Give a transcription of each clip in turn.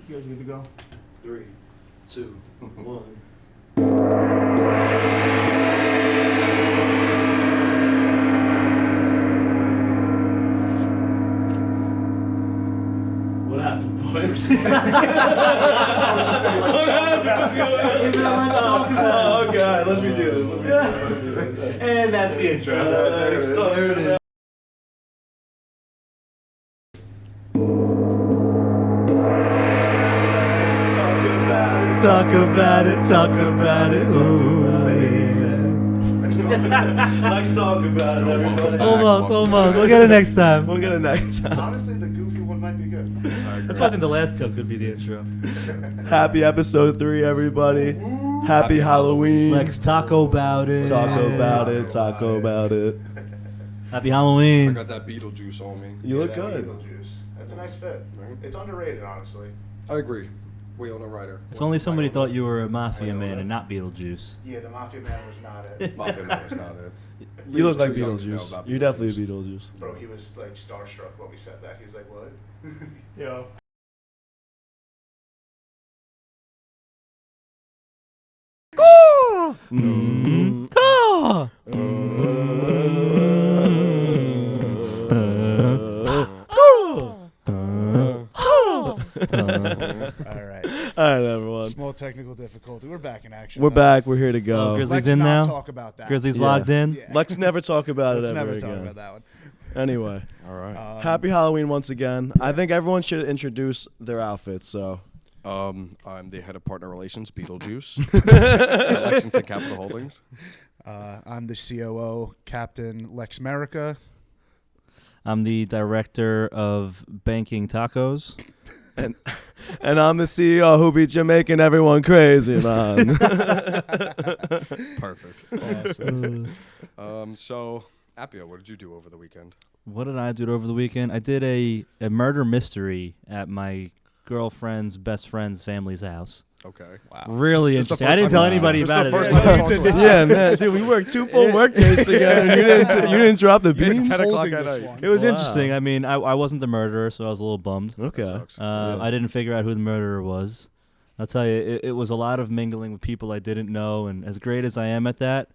You guys good to go? 3, 2, 1. What happened, boys? Oh, God. Let's redo this. And that's the intro. Talk about it. Ooh, Lex Talk About it, everybody. Almost. We'll get it next time. Honestly, the goofy one might be good. That's why I think the last cut could be the intro. Happy episode 3, everybody. Happy Halloween. Lex Talk About it. Talk about it. Happy I Halloween. got that Beetlejuice on me. You look Yeah, good. Beetlejuice. That's a nice fit. It's underrated, honestly. I agree. We own a writer. If only somebody thought you were a mafia man and not Beetlejuice. Yeah, the Mafia Man was not it. Mafia Man is not it. You look like Too young to know Beetlejuice. about You're definitely a Beetlejuice. Bro, he was like starstruck when we said that. He was like, what? Yo. All right. All right, everyone. Small technical difficulty. We're back in action. We're though. back. We're here to go. Grizzlies Let's in not now? talk about that. Grizzlies Yeah. logged in. Yeah. Let's never talk about Let's it ever never talk again. about that one. Anyway, All right. happy Halloween once again. I think everyone should introduce their outfits. So, I'm the head of partner relations, Beetlejuice, at Lexington Capital Holdings. I'm the COO, Captain Lex America. I'm the director of banking tacos. and I'm the CEO who be Jamaican everyone crazy, man. Perfect. So, Appio, what did you do over the weekend? What did I do over the weekend? I did a murder mystery at my girlfriend's best friend's family's house. Okay. Wow. Really This is the interesting. I didn't first tell time- anybody this is about the it. first time I talked about Yeah, man, dude, we worked 2 full work days together, and you didn't drop the It's beans. 10 o'clock Holding at this night. one. It was Wow. interesting. I mean, I wasn't the murderer, so I was a little bummed. Okay. That sucks. Yeah. I didn't figure out who the murderer was. I'll tell you, it was a lot of mingling with people I didn't know, and as great as I am at that,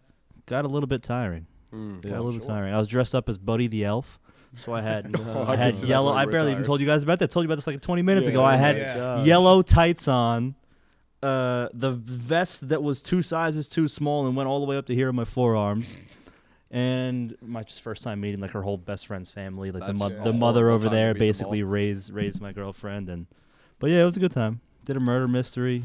got a little bit tiring. Mm. Got a little bit tiring. I was dressed up as Buddy the Elf, so I had I I had can see yellow. that's why I you were barely even tired. told you guys about that. I told you about this like 20 minutes Yeah, ago. I had yeah. yellow tights on, the vest that was 2 sizes too small and went all the way up to here in my forearms. And my just first time meeting like her whole best friend's family, like That's the a mother horrible over time to there meet them basically raised my girlfriend, but yeah, it was a good time. Did a murder mystery,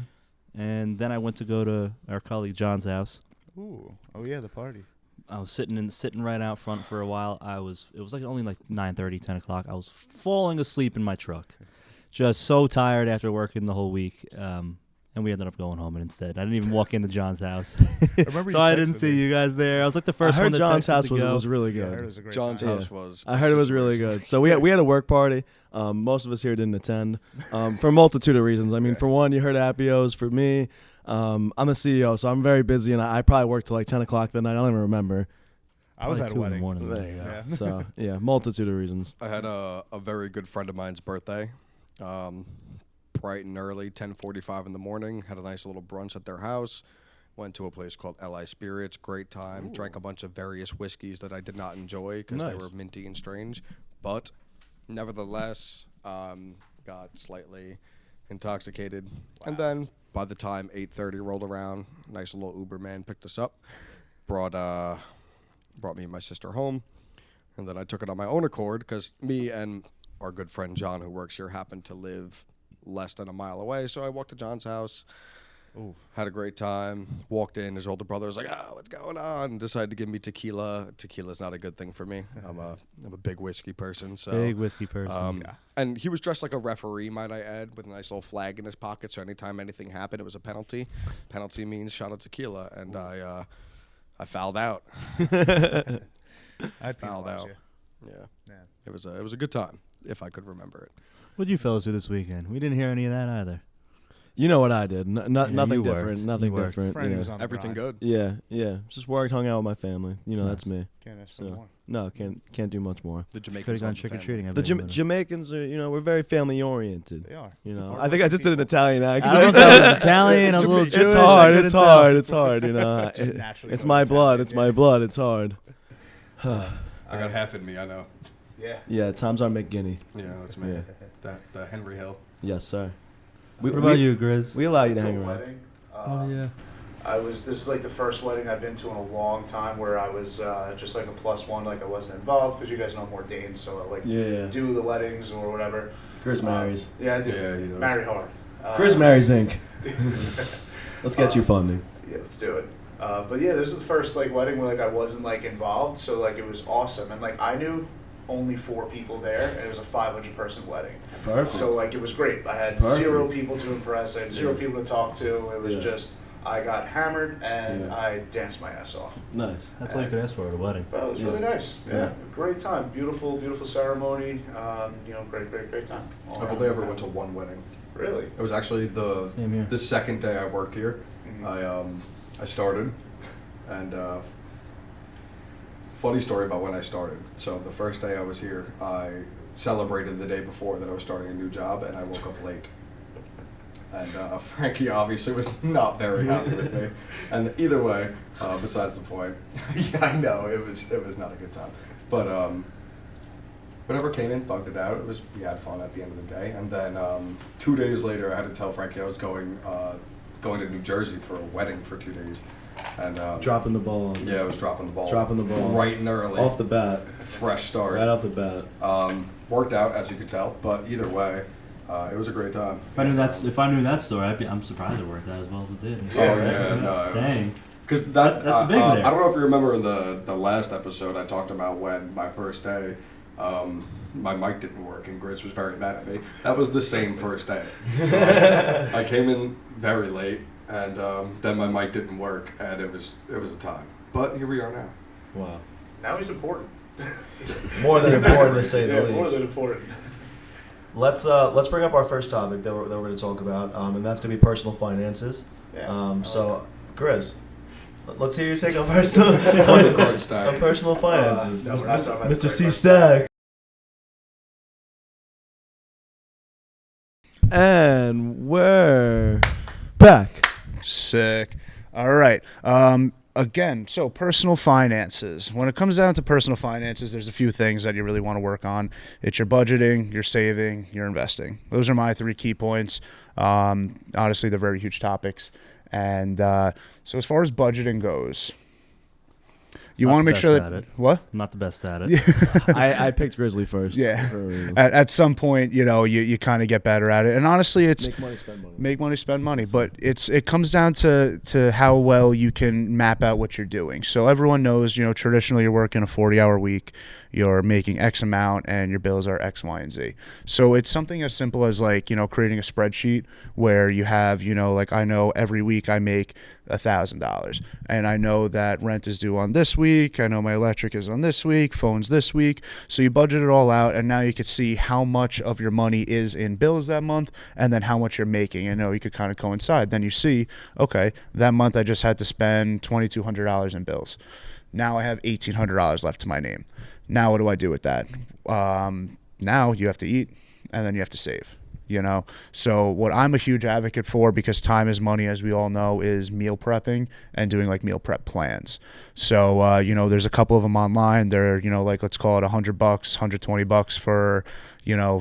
and then I went to go to our colleague John's house. Ooh. Oh, yeah, the party. I was sitting right out front for a while. It was like only like 9:30, 10 o'clock. I was falling asleep in my truck, just so tired after working the whole week. And we ended up going home instead. I didn't even walk into John's house, remember so you I didn't texted see me. you guys there. I was like the I first one heard that John's texted house to go. was really Yeah, I heard it good. was a great John's time. house was. I heard it was really good. So we had a work party. Most of us here didn't attend for a multitude of reasons. I mean, for one, you heard Appios. For me, I'm the CEO, so I'm very busy, and I probably worked till like 10 o'clock that night. I don't even remember. I was Probably at a 2 in the wedding. morning. There you go. Yeah. So yeah, multitude of reasons. I had a very good friend of mine's birthday. Bright and early, 10:45 in the morning. Had a nice little brunch at their house. Went to a place called L.I. Spirits. Great time. Drank a bunch of various whiskeys that I did not enjoy because they Nice. were minty and strange. But nevertheless, got slightly intoxicated. And then by the time 8:30 rolled around, nice little Uber man picked us up. Brought me and my sister home. And then I took it on my own accord because me and our good friend John, who works here, happened to live less than a mile away. So I walked to John's house, had a great time, walked in. His older brother was like, "Oh, what's going on?" And decided to give me tequila. Tequila's not a good thing for me. I'm a big whiskey person. So Big whiskey person. And he was dressed like a referee, might I add, with a nice little flag in his pocket. So anytime anything happened, it was a penalty. Penalty means shot of tequila. And I fouled out. I'd Fouled penalize out. you. Yeah. It was a good time, if I could remember it. What'd you fellas do this weekend? We didn't hear any of that either. You know what I did? Nothing you worked. different. Nothing You worked. different. Friend Yeah. was on the Everything grind. good. Yeah. Just worked, hung out with my family. You know, Nice. that's me. Can't ask for So more. no, can't do much more. The Could have Jamaicans gone love the trick or family. treating. The Jamaicans are, we're very family oriented. They are. You know, Hard I think I just did an people. Italian I accent. don't know if I was Italian. I was a little Jewish. It's I hard. couldn't It's tell. hard. It's hard. You know, Just naturally it's go my blood. Italian, It's yeah. my blood. It's hard. I got half in me, I know. Yeah. Yeah, Tom's our McGinney. Yeah, that's me. Yeah. The Henry Hill. Yes, sir. What about you, Grizz? We allow you to To a hang around. wedding. Oh yeah. This is like the first wedding I've been to in a long time where I was just like a +1, like I wasn't involved because you guys know I'm ordained, so I like Yeah. do the weddings or whatever. Chris marries. Yeah, I do. Yeah, he does. Marry hard. Chris marries Inc. Let's get you funding. Yeah, let's do it. But yeah, this is the first like wedding where like I wasn't like involved, so like it was awesome, and like I knew only 4 people there, and it was a 500-person wedding. Perfect. So like it was great. I had Perfect. 0 people to impress. I had 0 Yeah. people to talk to. It was Yeah. just I got hammered and Yeah. I danced my ass off. Nice. That's all you could ask for at a wedding. But it was Yeah. really nice. Yeah, Yeah. great time. Beautiful ceremony. Great time. All I've around. only ever went to one wedding. Really? It was actually Same here. the second day I worked here. Mhm. I started, and funny story about when I started. So the first day I was here, I celebrated the day before that I was starting a new job, and I woke up late. And Frankie obviously was not very happy with me. And either way, besides the point, yeah, I know it was not a good time. But whatever came in, thugged it out. We had fun at the end of the day. And then 2 days later, I had to tell Frankie I was going to New Jersey for a wedding for 2 days. And Dropping the ball. On yeah, I was dropping the ball. Dropping the ball. Right and early. Off the bat. Fresh start. Right off the bat. Worked out, as you could tell. But either way, it was a great time. If I knew that story, I'm surprised it worked out as well as it did. Oh, yeah, no, it was- Dang. Because That's big there. I don't know if you remember in the last episode I talked about when my first day, my mic didn't work and Grizz was very mad at me. That was the same first day. So, I came in very late and then my mic didn't work and it was a time. But here we are now. Wow. Now he's important. More than important to say the Yeah, least. more than important. Let's bring up our first topic that we're going to talk about, and that's going to be personal finances. Yeah, I like So, Grizz, let's hear your take on personal Credit card stack. on personal finances. no, we're not talking about Mr. the C. credit Stack. And we're back. Sick. All right. Again, so personal finances. When it comes down to personal finances, there's a few things that you really want to work on. It's your budgeting, your saving, your investing. Those are my 3 key points. Honestly, they're very huge topics. And so as far as budgeting goes, you Not want to the make sure best that at it. what? I'm not the best at it. I picked Grizzly first. Yeah. for a reason. At some point, you kind of get better at it. And honestly, it's Make money, spend money. make money, spend money, but it comes down to how well you can map out what you're doing. So everyone knows, traditionally you're working a 40-hour week, you're making X amount, and your bills are X, Y, and Z. So it's something as simple as creating a spreadsheet where you have, I know every week I make $1,000, and I know that rent is due on this week. I know my electric is on this week, phones this week. So you budget it all out, and now you can see how much of your money is in bills that month, and then how much you're making. You could kind of coincide. Then you see, okay, that month I just had to spend $2,200 in bills. Now I have $1,800 left to my name. Now what do I do with that? Now you have to eat, and then you have to save. So what I'm a huge advocate for, because time is money, as we all know, is meal prepping and doing meal prep plans. So there's a couple of them online. They're let's call it $100, $120 for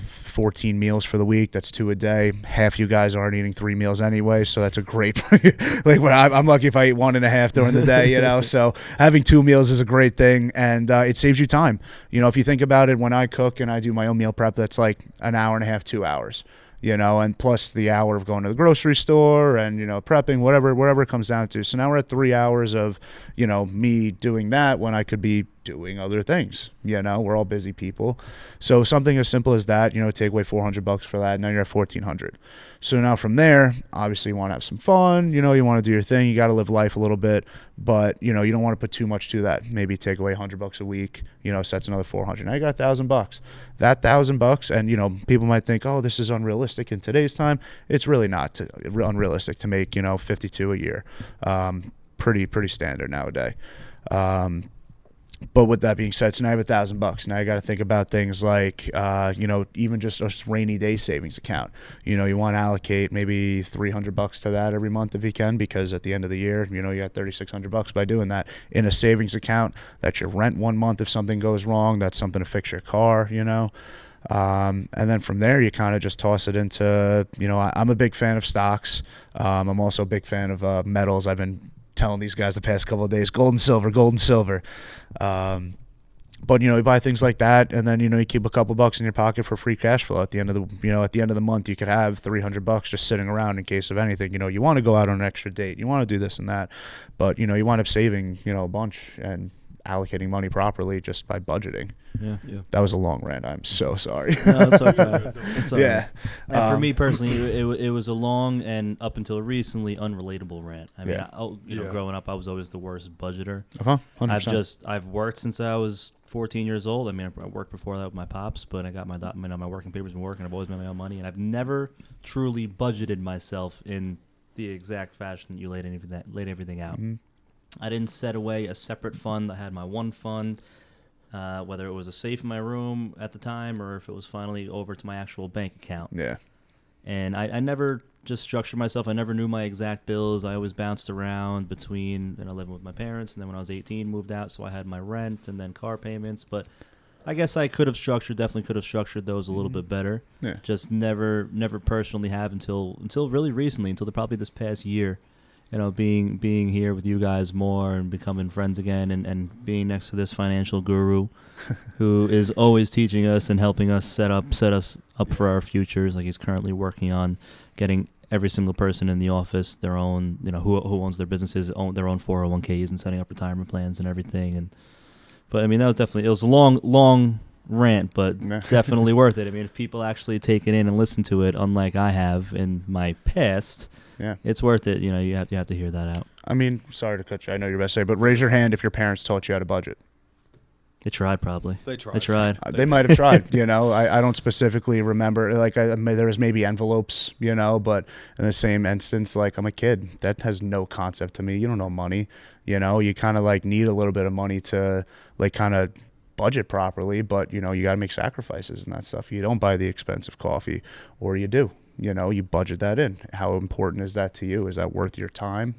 14 meals for the week. That's 2 a day. Half you guys aren't eating 3 meals anyway, so that's a great I'm lucky if I eat 1.5 during the day. So having 2 meals is a great thing, and it saves you time. If you think about it, when I cook and I do my own meal prep, that's like an hour and a half, 2 hours. And plus the hour of going to the grocery store and, prepping, whatever it comes down to. So now we're at 3 hours of, me doing that when I could be doing other things. We're all busy people. So something as simple as that, take away $400 for that. Now you're at $1,400. So now from there, obviously you want to have some fun, you want to do your thing. You got to live life a little bit, but you don't want to put too much to that. Maybe take away $100 a week, so that's another $400. Now you got $1,000. That $1,000, and people might think, oh, this is unrealistic. unrealistic in today's time. It's really not unrealistic to make, 52 a year. Pretty standard nowadays. But with that being said, so now you have $1,000. Now you got to think about things like, even just a rainy day savings account. You want to allocate maybe $300 to that every month if you can, because at the end of the year, you got $3,600 by doing that in a savings account. That's your rent 1 month if something goes wrong. That's something to fix your car. And then from there, you kind of just toss it into, I'm a big fan of stocks. I'm also a big fan of metals. I've been telling these guys the past couple of days, gold and silver. But you buy things like that, and then you keep a couple bucks in your pocket for free cash flow. At the end of the month, you could have $300 just sitting around in case of anything. You want to go out on an extra date, you want to do this and that, but you wind up saving a bunch and allocating money properly just by budgeting. Yeah. That was a long rant. I'm so sorry. No, it's okay. It's all Yeah. right. And for me personally, it was a long and up until recently unrelatable rant. I mean, Yeah. growing up, I was always the worst budgeter. 100%. I've worked since I was 14 years old. I mean, I worked before that with my pops, but I got my working papers and working. I've always made my own money, and I've never truly budgeted myself in the exact fashion that you laid everything out. Mm-hmm. I didn't set away a separate fund. I had my one fund, whether it was a safe in my room at the time or if it was finally over to my actual bank account. Yeah. And I never just structured myself. I never knew my exact bills. I always bounced around between living with my parents, and then when I was 18, moved out, so I had my rent and then car payments. But I guess I definitely could have structured those a little bit better. Yeah. Just never personally have until really recently, until probably this past year. Being here with you guys more and becoming friends again, and being next to this financial guru who is always teaching us and helping us set us up for our futures. Like, he's currently working on getting every single person in the office their own, who owns their businesses, own their own 401ks and setting up retirement plans and everything. But I mean, it was a long rant, but definitely worth it. I mean, if people actually take it in and listen to it, unlike I have in my past, it's worth it. You have to hear that out. I mean, sorry to cut you. I know you're about to say, but raise your hand if your parents taught you how to budget. They tried, probably. They tried. They tried. They might have tried. I don't specifically remember. There was maybe envelopes, but in the same instance, I'm a kid that has no concept to me. You don't know money. You kind of need a little bit of money to kind of budget properly, but you got to make sacrifices and that stuff. You don't buy the expensive coffee, or you do. You budget that in. How important is that to you? Is that worth your time?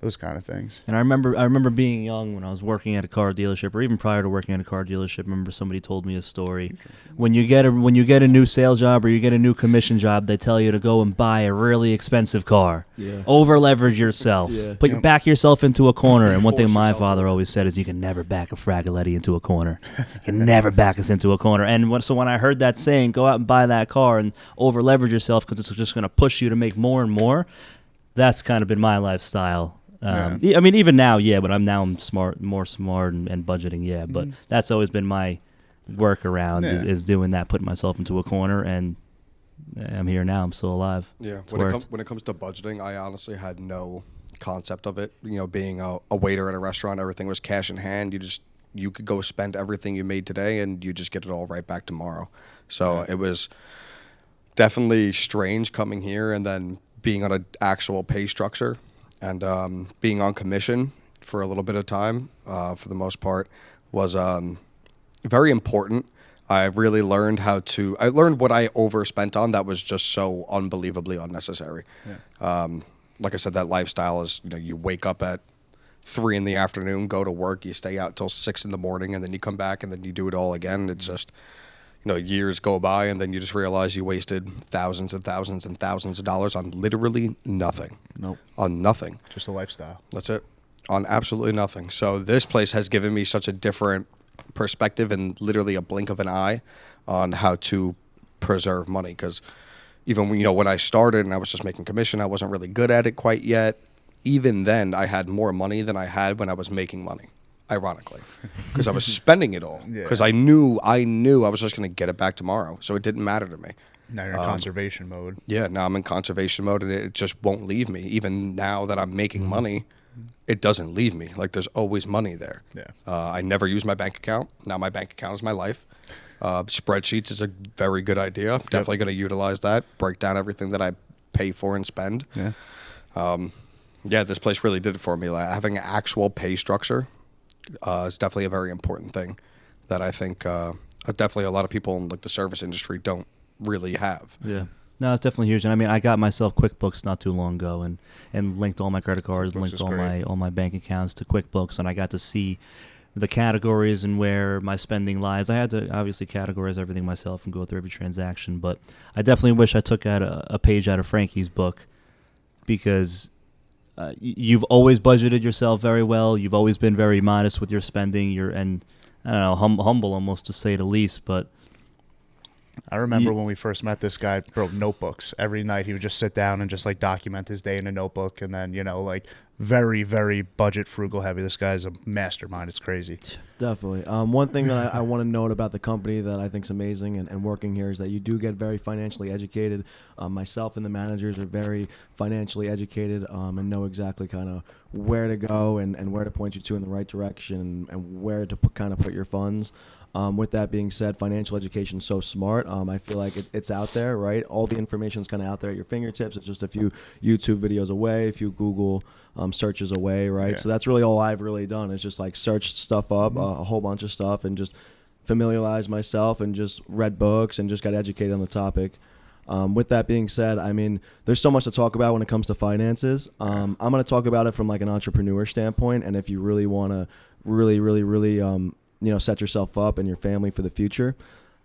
Those kind of things. And I remember being young when I was working at a car dealership, or even prior to working at a car dealership. I remember somebody told me a story. When you get a new sales job or you get a new commission job, they tell you to go and buy a really expensive car. Yeah. Over leverage yourself. Yeah. Back yourself into a corner. And one thing my yourself father always said is, you can never back a Fragaletti into a corner. You can never back us into a corner. And so when I heard that saying, go out and buy that car and over leverage yourself because it's just going to push you to make more and more, that's kind of been my lifestyle. I mean, even now, but I'm more smart and budgeting, but that's always been my workaround is doing that, putting myself into a corner, and I'm here now. I'm still alive. Yeah, when it comes to budgeting, I honestly had no concept of it. Being a waiter at a restaurant, everything was cash in hand. You could go spend everything you made today, and you just get it all right back tomorrow. So it was definitely strange coming here and then being on an actual pay structure. And being on commission for a little bit of time, for the most part, was very important. I really learned I learned what I overspent on that was just so unbelievably unnecessary. Yeah. Like I said, that lifestyle is, you wake up at 3 p.m, go to work, you stay out till 6 a.m, and then you come back and then you do it all again. It's just, years go by, and then you just realize you wasted thousands and thousands and thousands of dollars on literally nothing. Nope. On nothing. Just a lifestyle. That's it. On absolutely nothing. So this place has given me such a different perspective and literally a blink of an eye on how to preserve money. Because even when I started and I was just making commission, I wasn't really good at it quite yet. Even then, I had more money than I had when I was making money. Ironically, because I was spending it all. Because I knew I was just going to get it back tomorrow, so it didn't matter to me. Now you're in conservation mode. Yeah, now I'm in conservation mode, and it just won't leave me. Even now that I'm making money, it doesn't leave me. Like, there's always money there. Yeah. I never use my bank account. Now my bank account is my life. Spreadsheets is a very good idea. Definitely going to utilize that. Break down everything that I pay for and spend. Yeah. Yeah, this place really did it for me. Like, having an actual pay structure is definitely a very important thing that I think definitely a lot of people in like the service industry don't really have. Yeah. No, it's definitely huge. And I mean, I got myself QuickBooks not too long ago, and linked all my credit cards, QuickBooks linked is all great. my bank accounts to QuickBooks, and I got to see the categories and where my spending lies. I had to obviously categorize everything myself and go through every transaction, but I definitely wish I took out a page out of Frankie's book, because you've always budgeted yourself very well. You've always been very modest with your spending. And I don't know, humble almost, to say the least, but I remember when we first met this guy, wrote notebooks. Every night he would just sit down and just like document his day in a notebook, and then, like very, very budget frugal heavy. This guy's a mastermind. It's crazy. Definitely. One thing that I want to note about the company that I think is amazing and working here is that you do get very financially educated. Myself and the managers are very financially educated and know exactly kind of where to go and where to point you to in the right direction and where to kind of put your funds. With that being said, financial education is so smart. I feel like it's out there, right? All the information is kind of out there at your fingertips. It's just a few YouTube videos away, a few Google searches away, right? Yeah. So that's really all I've really done is just like search stuff up, a whole bunch of stuff, and just familiarize myself and just read books and just got educated on the topic. With that being said, I mean, there's so much to talk about when it comes to finances. I'm going to talk about it from like an entrepreneur standpoint, and if you really want to really set yourself up and your family for the future.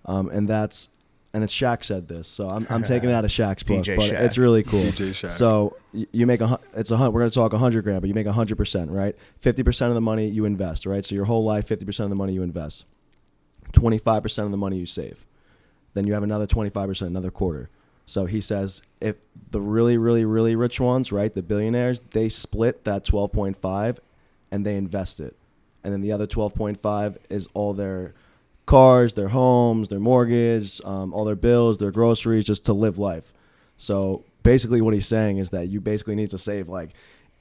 And it's Shaq said this, so I'm taking it out of Shaq's book, DJ but Shaq. it's really cool. DJ Shaq. So you make we're going to talk 100 grand, but you make 100%, right? 50% of the money you invest, right? So your whole life, 50% of the money you invest, 25% of the money you save. Then you have another 25%, another quarter. So he says if the really, really, really rich ones, right, the billionaires, they split that 12.5 and they invest it. And then the other 12.5 is all their cars, their homes, their mortgage, all their bills, their groceries, just to live life. So basically what he's saying is that you basically need to save like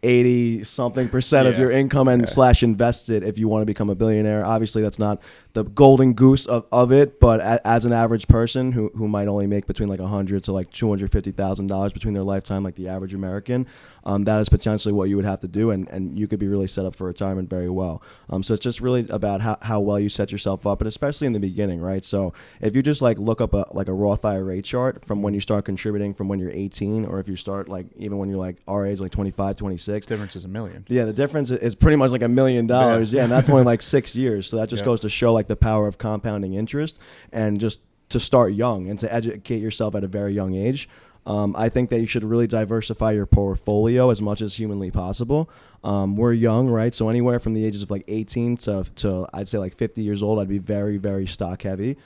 80-something% of your income and / invest it if you want to become a billionaire. Obviously, that's not the golden goose of it, but as an average person who might only make between like $100,000 to like $250,000 between their lifetime, like the average American, that is potentially what you would have to do, and you could be really set up for retirement very well. So it's just really about how well you set yourself up, and especially in the beginning, right? So if you just like look up a Roth IRA chart from when you start contributing from when you're 18, or if you start like even when you're like our age, like 25, 26. Difference is $1 million. Yeah, the difference is pretty much like $1 million. Yeah, and that's only like 6 years. So that just goes to show like the power of compounding interest, and just to start young and to educate yourself at a very young age. I think that you should really diversify your portfolio as much as humanly possible. We're young, right? So anywhere from the ages of like 18 to I'd say like 50 years old, I'd be very, very stock heavy.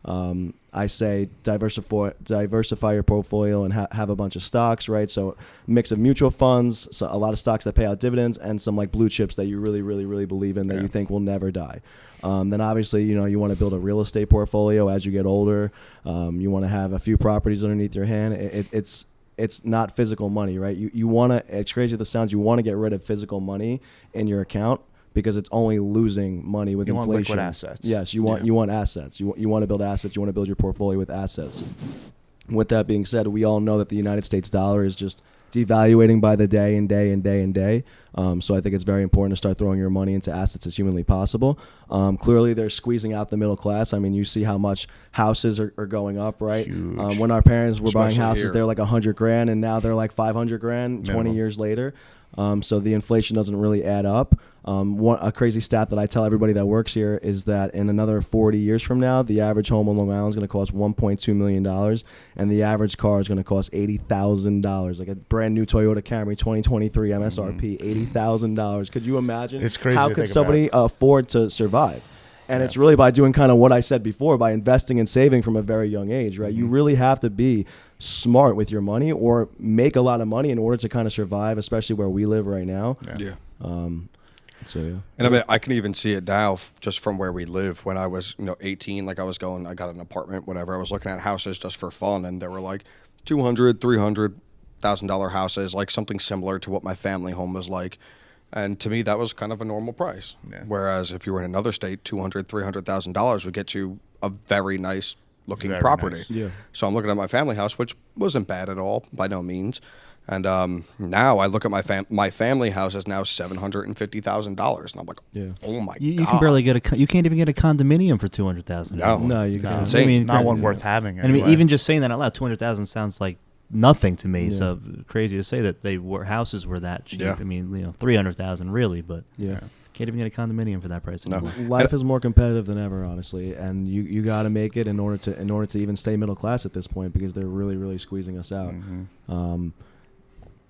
I say diversify your portfolio and have a bunch of stocks, right? So mix of mutual funds, so a lot of stocks that pay out dividends, and some like blue chips that you really, really, really believe in that you think will never die. Then obviously, you want to build a real estate portfolio as you get older. You want to have a few properties underneath your hand. It's not physical money, right? You want to, it's crazy as it sounds, you want to get rid of physical money in your account, because it's only losing money with inflation. You want liquid assets. Yes, you want assets. You want to build assets. You want to build your portfolio with assets. With that being said, we all know that the United States dollar is just devaluating by the day and day and day and day. So I think it's very important to start throwing your money into assets as humanly possible. Clearly, they're squeezing out the middle class. I mean, you see how much houses are going up, right? When our parents were buying houses, they're like 100 grand, and now they're like 500 grand 20 years later. So the inflation doesn't really add up. A crazy stat that I tell everybody that works here is that in another 40 years from now, the average home on Long Island is going to cost $1.2 million, and the average car is going to cost $80,000. Like a brand new Toyota Camry 2023 MSRP, $80,000. Could you imagine? It's crazy. How could somebody afford to survive? And it's really by doing kind of what I said before, by investing and saving from a very young age, right? You really have to be smart with your money or make a lot of money in order to kind of survive, especially where we live right now. Yeah. So yeah. And I mean, I can even see it now just from where we live. When I was, 18, like I got an apartment, whatever. I was looking at houses just for fun, and there were like $200,000, $300,000 houses, like something similar to what my family home was like. And to me, that was kind of a normal price. Yeah. Whereas if you were in another state, $200,000-$300,000 would get you a very nice looking Very property. nice. Yeah. So I'm looking at my family house, which wasn't bad at all, by no means. And now I look at my family house is now $750,000, and I'm like, Yeah. oh my You god, can barely get you can't even get a condominium for $200,000. No. No, you No. can't. Insane. I mean, Not gra- one worth having. And I mean, anyway. even just saying that out loud, 200,000 sounds like nothing to me. Yeah. So crazy to say that houses were that cheap. Yeah. I mean, 300,000 really, but Yeah. can't even get a condominium for that price No. anymore. Life is more competitive than ever, honestly, and you got to make it in order to even stay middle class at this point, because they're really squeezing us out.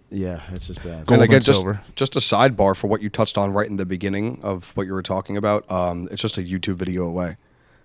Yeah, it's just bad. Gold and again, and silver. just a sidebar for what you touched on right in the beginning of what you were talking about. It's just a YouTube video away.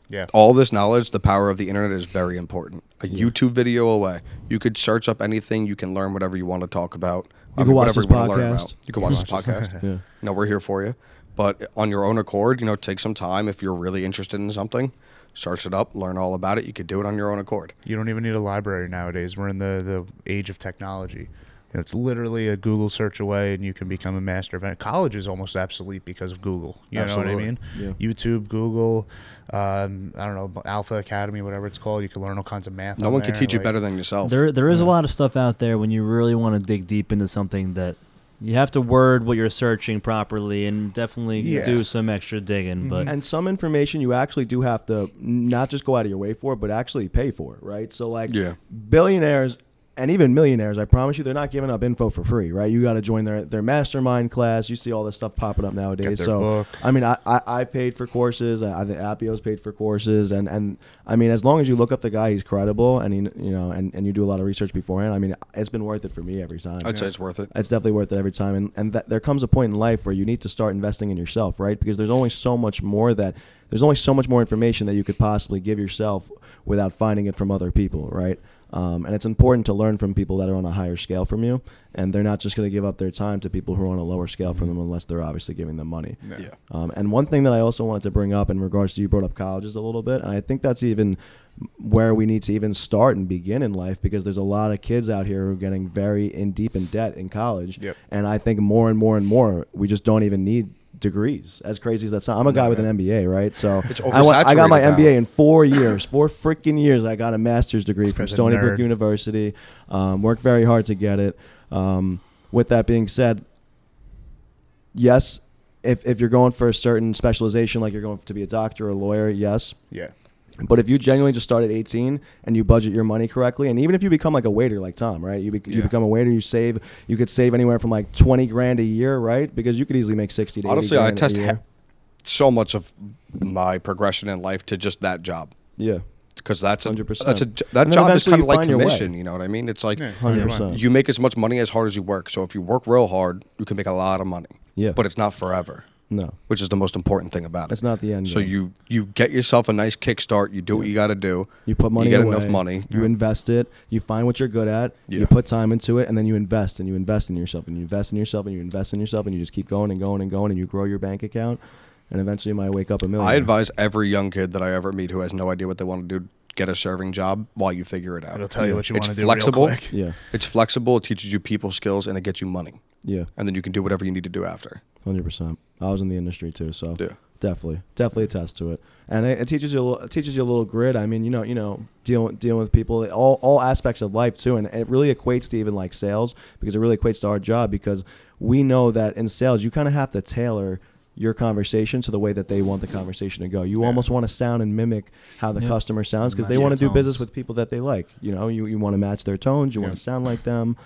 Yeah. All this knowledge, the power of the internet is very important. A YouTube video away. You could search up anything. You can learn whatever you want to talk about. You can watch whatever this you want to learn podcast. about. You can watch this podcast. Yeah. We're here for you. But on your own accord, take some time. If you're really interested in something, search it up, learn all about it. You could do it on your own accord. You don't even need a library nowadays. We're in the age of technology. It's literally a Google search away, and you can become a master of it. College is almost obsolete because of Google. You know what I Absolutely. mean? Yeah. YouTube, Google, I don't know, Alpha Academy, whatever it's called. You can learn all kinds of math. No on one there, can teach you like- better than yourself. There is a lot of stuff out there when you really want to dig deep into something that you have to word what you're searching properly and definitely Yeah. do some extra digging. But And some information you actually do have to not just go out of your way for, but actually pay for it, right? So like Yeah. billionaires and even millionaires, I promise you, they're not giving up info for free, right? You got to join their mastermind class. You see all this stuff popping up nowadays. Get their So book. I mean, I paid for courses. I think Appio's paid for courses, and I mean, as long as you look up the guy, he's credible, and and you do a lot of research beforehand. I mean, it's been worth it for me every time. I'd say it's worth it. It's definitely worth it every time, and there comes a point in life where you need to start investing in yourself, right? Because there's only so much more information that you could possibly give yourself without finding it from other people, right? And it's important to learn from people that are on a higher scale from you, and they're not just going to give up their time to people who are on a lower scale from them unless they're obviously giving them money. Yeah. And one thing that I also wanted to bring up in regards to, you brought up colleges a little bit, and I think that's even where we need to even start and begin in life, because there's a lot of kids out here who are getting very deep in debt in college. Yep. And I think more and more, we just don't even need degrees. As crazy as that sounds, I'm a guy with an MBA, right? So It's I got my oversaturated now. MBA in 4 years, 4 freaking years. I got a master's degree from Guy's a Stony Brook nerd. University. Worked very hard to get it. With that being said, yes, if you're going for a certain specialization, like you're going to be a doctor or a lawyer, yes. Yeah. But if you genuinely just start at 18 and you budget your money correctly, and even if you become like a waiter like Tom, right? You become a waiter, you could save anywhere from like 20 grand a year, right? Because you could easily make 60 to 80 Honestly, I grand test a year. so much of my progression in life to just that job. Yeah, Because that's 100%. that And job then is eventually kind you of like find your way. commission. You know what I mean? It's like 100%. you make as much money as hard as you work. So if you work real hard, you can make a lot of money. Yeah. But it's not forever, No, which is the most important thing about it. it's not the end. So game. you get yourself a nice kickstart. You do what you got to do. You put money You get away, enough money. You invest it. You find what you're good at. Yeah. You put time into it, and then you invest and you invest in yourself and you invest in yourself and you invest in yourself, and you just keep going and going and going, and you grow your bank account, and eventually you might wake up a millionaire. I advise every young kid that I ever meet who has no idea what they want to do, get a serving job while you figure it out. It'll tell you what you It's want to do flexible. real quick. Yeah, It's flexible. It teaches you people skills, and it gets you money. yeah, And then you can do whatever you need to do after. 100%. I was in the industry too, so Yeah. definitely attest to it, and it teaches you a little grit. I mean, dealing with people, all aspects of life too, and it really equates to even like sales, because it really equates to our job, because we know that in sales you kind of have to tailor your conversation to the way that they want the conversation to go. You almost want to sound and mimic how the Yep. customer sounds, because they Match want to their do business tones. with people that they like. You want to match their tones, you want Yeah. to sound like them,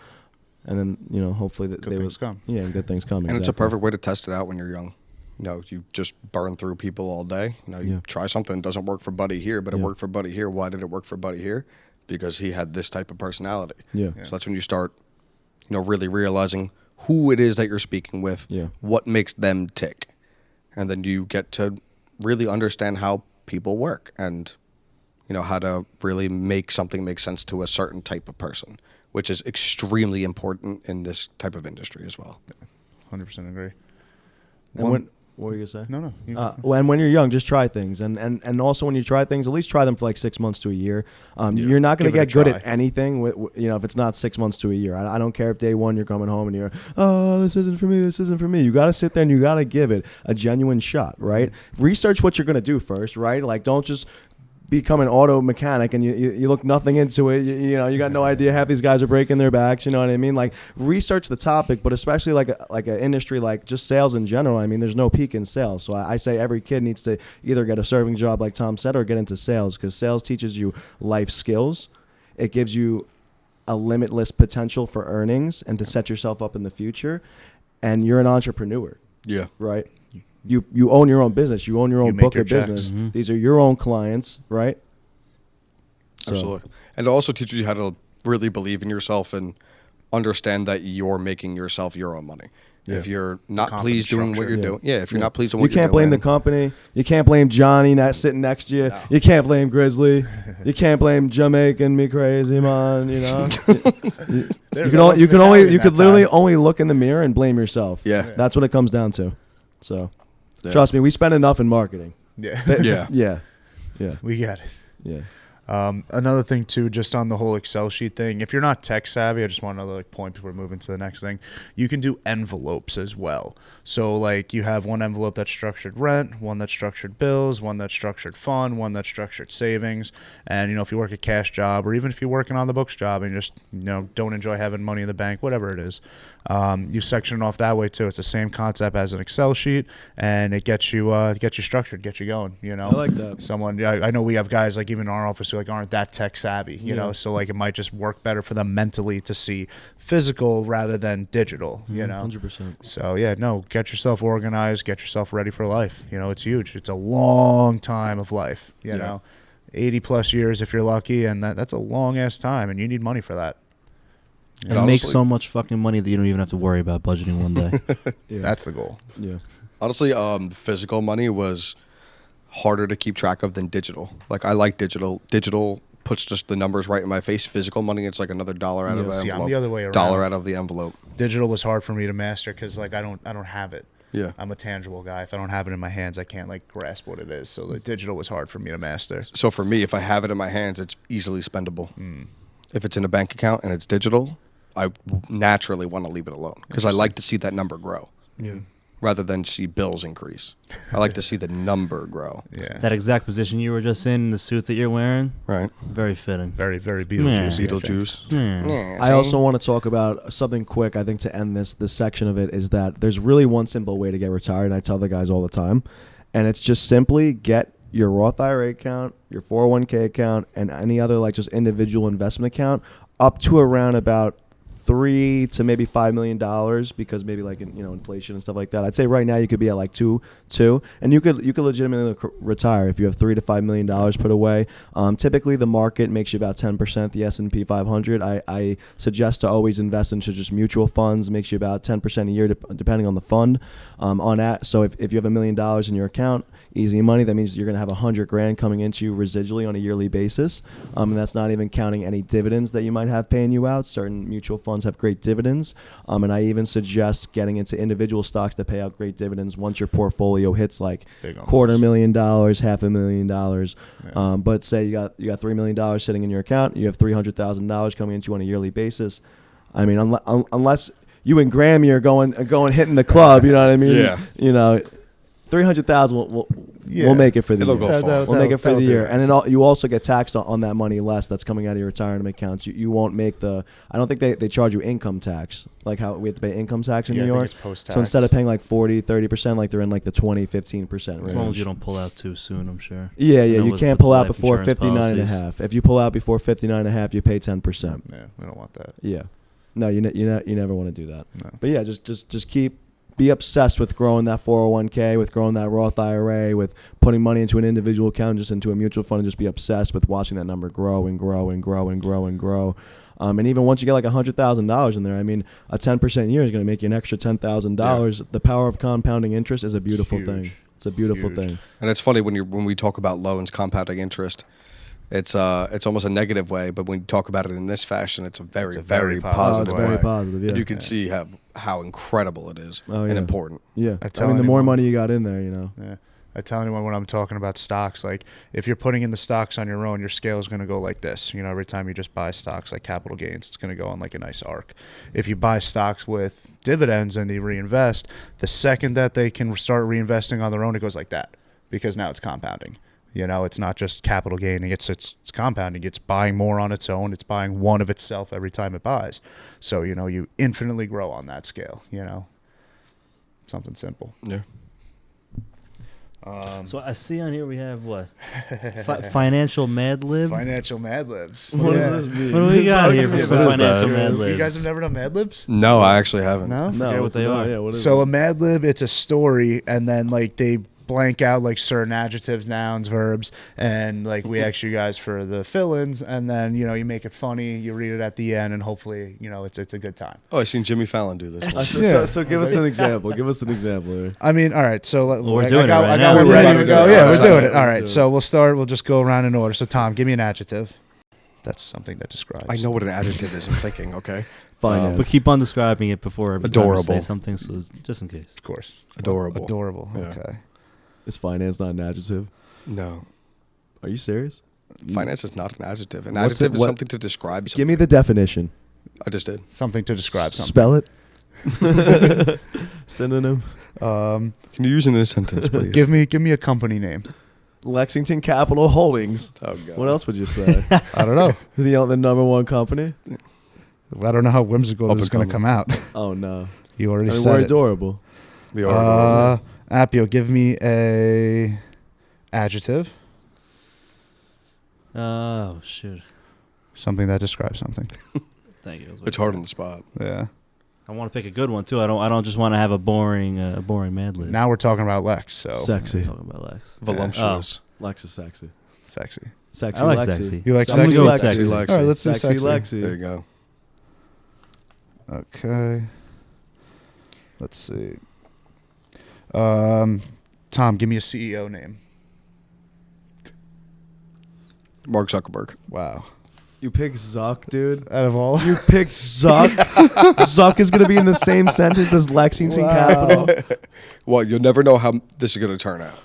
and then hopefully that Good they things will come. Yeah, good things come. And it's a exactly. perfect way to test it out when you're young. You just burn through people all day. You Yeah. try something, it doesn't work for Buddy here, but it Yeah. worked for Buddy here. Why did it work for Buddy here? Because he had this type of personality. Yeah. So that's when you start, really realizing who it is that you're speaking with, Yeah. what makes them tick. And then you get to really understand how people work and, how to really make something make sense to a certain type of person, which is extremely important in this type of industry as well. 100% agree. And What were you gonna say? No. When you're young, just try things, and also when you try things, at least try them for like 6 months to a year. You're not going to Give it get a good try. at anything, if it's not 6 months to a year. I don't care if day one you're coming home and you're, oh, this isn't for me, this isn't for me. You got to sit there and you got to give it a genuine shot, right? Research what you're going to do first, right? Like, don't just become an auto mechanic and you look nothing into it. You got no idea. Half these guys are breaking their backs. You know what I mean? Like, research the topic, but especially like an industry like just sales in general. I mean, there's no peak in sales. So I say every kid needs to either get a serving job like Tom said or get into sales, because sales teaches you life skills. It gives you a limitless potential for earnings and to set yourself up in the future. And you're an entrepreneur. Yeah. Right? You own your own business. You own your own make book your of checks. business. Mm-hmm. These are your own clients, right? So, Absolutely. And it also teaches you how to really believe in yourself and understand that you're making yourself your own money. Yeah. If you're not Confidence pleased doing what structure. you're Yeah. doing, if you're Yeah. not pleased with You what you're can't blame the doing, company. You can't blame Johnny not sitting next to you. No. You can't blame Grizzly. You can't blame Jamaican me crazy man. You know. There you was could Italian you that could literally time. only look in the mirror and blame yourself. Yeah. That's what it comes down to. So, Yeah. trust me, we spend enough in marketing. Yeah. Yeah. Yeah. We got it. Yeah. Another thing too, just on the whole Excel sheet thing, if you're not tech savvy, I just want another point before moving to the next thing. You can do envelopes as well. So like you have one envelope that's structured rent, one that's structured bills, one that's structured fund, one that's structured savings. And if you work a cash job, or even if you're working on the books job and you just don't enjoy having money in the bank, whatever it is, you section it off that way too. It's the same concept as an Excel sheet, and it gets you structured, gets you going. I like that. Someone, I know we have guys like even in our office who like aren't that tech savvy, you Yeah. know, so like it might just work better for them mentally to see physical rather than digital, you know. 100%. So yeah, no, get yourself organized, get yourself ready for life. It's huge. It's a long time of life, you Yeah. know, 80 plus years if you're lucky, and that's a long ass time, and you need money for that. And And make honestly- so much fucking money that you don't even have to worry about budgeting one day. Yeah. That's the goal. Yeah. Honestly, physical money was harder to keep track of than digital. Like, I like digital. Digital puts just the numbers right in my face. Physical money, it's like another dollar out of Yeah. the See, envelope. I'm the other way around. Dollar out of the envelope. Digital was hard for me to master because like I don't have it. Yeah. I'm a tangible guy. If I don't have it in my hands, I can't like grasp what it is. So the digital was hard for me to master. So for me, if I have it in my hands, it's easily spendable. If it's in a bank account and it's digital, I naturally want to leave it alone because I like to see that number grow Yeah. rather than see bills increase. I like to see the number grow. Yeah. That exact position you were just in the suit that you're wearing, Right. very fitting. Very, very Beetlejuice. Beetlejuice. Yeah. I also want to talk about something quick. I think to end this section of it is that there's really one simple way to get retired, and I tell the guys all the time, and it's just simply get your Roth IRA account, your 401k account, and any other like just individual investment account up to around about $3 to maybe $5 million, because maybe like inflation and stuff like that. I'd say right now you could be at like two, and you could legitimately retire if you have $3 to $5 million put away. Typically the market makes you about 10%. The S&P 500. I suggest to always invest into just mutual funds. Makes you about 10% a year, depending on the fund. On that, so if you have $1 million in your account, easy money, that means you're gonna have $100,000 coming into you residually on a yearly basis. And that's not even counting any dividends that you might have paying you out. Certain mutual funds have great dividends, and I even suggest getting into individual stocks that pay out great dividends once your portfolio hits like Big on $250,000, $500,000. Yeah. But say you got $3 million sitting in your account, you have $300,000 coming into you on a yearly basis. I mean, unless you and Grammy are going hitting the club, you know what I mean? Yeah. 300,000 we'll make it for the It'll year. go far. We'll make it for the that'll year, do. and then you also get taxed on that money less that's coming out of your retirement accounts. You won't make the. I don't think they charge you income tax, like how we have to pay income tax in Yeah, New I think York. it's post-tax. So instead of paying like 40-30%, like they're in like the 20-15% range. As long as you don't pull out too soon, I'm sure. Yeah, I know you with can't pull out life before insurance 59 and a policies. half. If you pull out before 59 and a half, you pay 10%. Yeah, we don't want that. Yeah. No, you never want to do that. No. But yeah, just be obsessed with growing that 401k, with growing that Roth IRA, with putting money into an individual account, just into a mutual fund, and just be obsessed with watching that number grow and grow and grow and grow and grow. And even once you get like $100,000 in there, I mean, a 10% year is going to make you an extra $10,000. The power of compounding interest is a beautiful Huge. thing. It's a beautiful Huge. thing. And it's funny when we talk about loans, compounding interest, It's almost a negative way, but when you talk about it in this fashion, it's a very, It's a very very positive positive it's very way. positive. Yeah. And you can see how incredible it is Oh, and yeah. important. Yeah. I I tell mean, the more anyone- money you got in there, you know. Yeah. I tell anyone when I'm talking about stocks, like if you're putting in the stocks on your own, your scale is going to go like this. You know, every time you just buy stocks like capital gains, it's going to go on like a nice arc. If you buy stocks with dividends and they reinvest, the second that they can start reinvesting on their own, it goes like that because now it's compounding. You know, it's not just capital gaining; it's compounding. It's buying more on its own. It's buying one of itself every time it buys. So you know, you infinitely grow on that scale. You know, something simple. Yeah. So I see on here we have what? Financial Mad Lib? Financial Mad Libs. What Yeah. does this mean? What do we got here for What is some that? Financial Mad Libs? You guys have never done Mad Libs? No, I actually haven't. No. No, Forget what what's they it are. Yeah, what is So it? a Mad Lib, it's a story, and then like they blank out like certain adjectives, nouns, verbs, and like we ask you guys for the fill-ins, and then you know you make it funny, you read it at the end, and hopefully you know it's a good time. Oh, I seen Jimmy Fallon do this. One. So give us an example. Give us an example here. I mean, all right. So we're doing it right I now. got one We're ready about to to go. do it. Yeah, Let's we're doing do it. it. All Let's right. do it. So we'll start. We'll just go around in order. So Tom, give me an adjective. That's something that describes. I know what an adjective is. I'm thinking. Okay. Finance. But keep on describing it before every time you Adorable. say something, so just in case. Of course. Adorable. Adorable. Yeah. Okay. Is finance not an adjective? No. Are you serious? Finance is not an adjective. An What's adjective it- is what- something to describe something. Give me the definition. I just did. Something to describe something. Spell it. Synonym. Can you use it in a sentence, please? Give me a company name. Lexington Capital Holdings. Oh, God. What else would you say? I don't know. the number one company? I don't know how whimsical Up this is and going to come out. Oh no. You already I mean, said we're it. adorable. We are adorable. Appio, give me a adjective. Oh, shoot. Something that describes something. Thank you. It's hard on the spot. Yeah. I want to pick a good one, too. I don't just want to have a boring Mad Lib. Now we're talking about Lex, so Sexy. Talking about Lex. Voluptuous. Lex is sexy. sexy. Sexy I like Lexi. sexy. You like I'm gonna sexy? go with Sexy sexy. Lexi. All right, let's do Sexy sexy. There Lexi. you go. Okay. Let's see. Tom, give me a CEO name. Mark Zuckerberg. Wow. You pick Zuck, dude. Out of all. You pick Zuck. Zuck is gonna be in the same sentence as Lexington Capital. Well, you'll never know how this is going to turn out.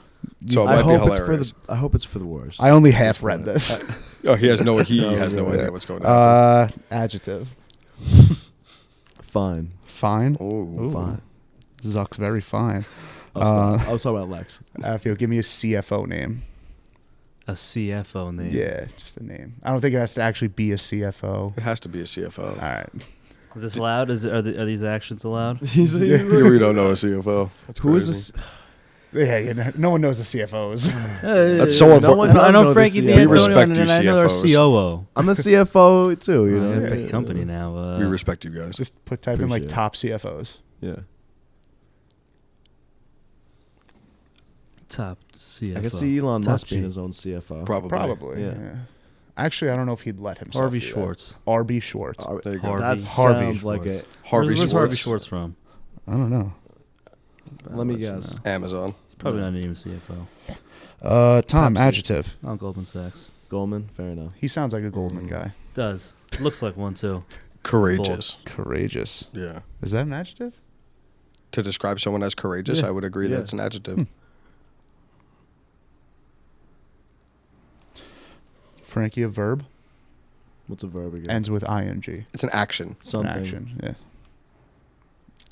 So it I might be hope it's for hilarious. the. I hope it's for the worst. I only half read this. Oh, he has no really. idea what's going on. Adjective. Fine. Fine. Oh, Fine. Zuck's very fine. I'll stop. I was talking about Lex. Affio, give me a CFO name. A CFO name. Yeah, just a name. I don't think it has to actually be a CFO. it has to be a CFO. All right. Is this allowed? Are these actions allowed? He's You really don't know a CFO. That's Who is crazy. this? Yeah, you know, no one knows the CFOs. That's so No unfortunate. one I does know the Frankie CFO. D'Antonio, We respect you, and I know our CFOs. COO. I'm the CFO too. You I know. gotta pick a company now. We respect you guys. Just type in like Appreciate it. top CFOs. Yeah. Top CFO. I could see Elon Top Musk being G. his own CFO. Probably. Yeah. Actually, I don't know if he'd let himself. Harvey do that. Schwartz. RB Schwartz. There you go. Harvey. That Harvey sounds like Schwartz. it. Harvey Where's Schwartz. Harvey Schwartz from? I don't know. Let me I'll you guess. know. Amazon. He's probably not even CFO. Tom, Pepsi. adjective. Not Goldman Sachs. Goldman. Fair enough. He sounds like a Goldman guy. Does. Looks like one too. Courageous. Courageous. Yeah. Is that an adjective? To describe someone as courageous, Yeah. I would agree Yeah. that it's an adjective. Frankie, a verb. What's a verb again? Ends with ing. It's an action. An Something. action. Yeah.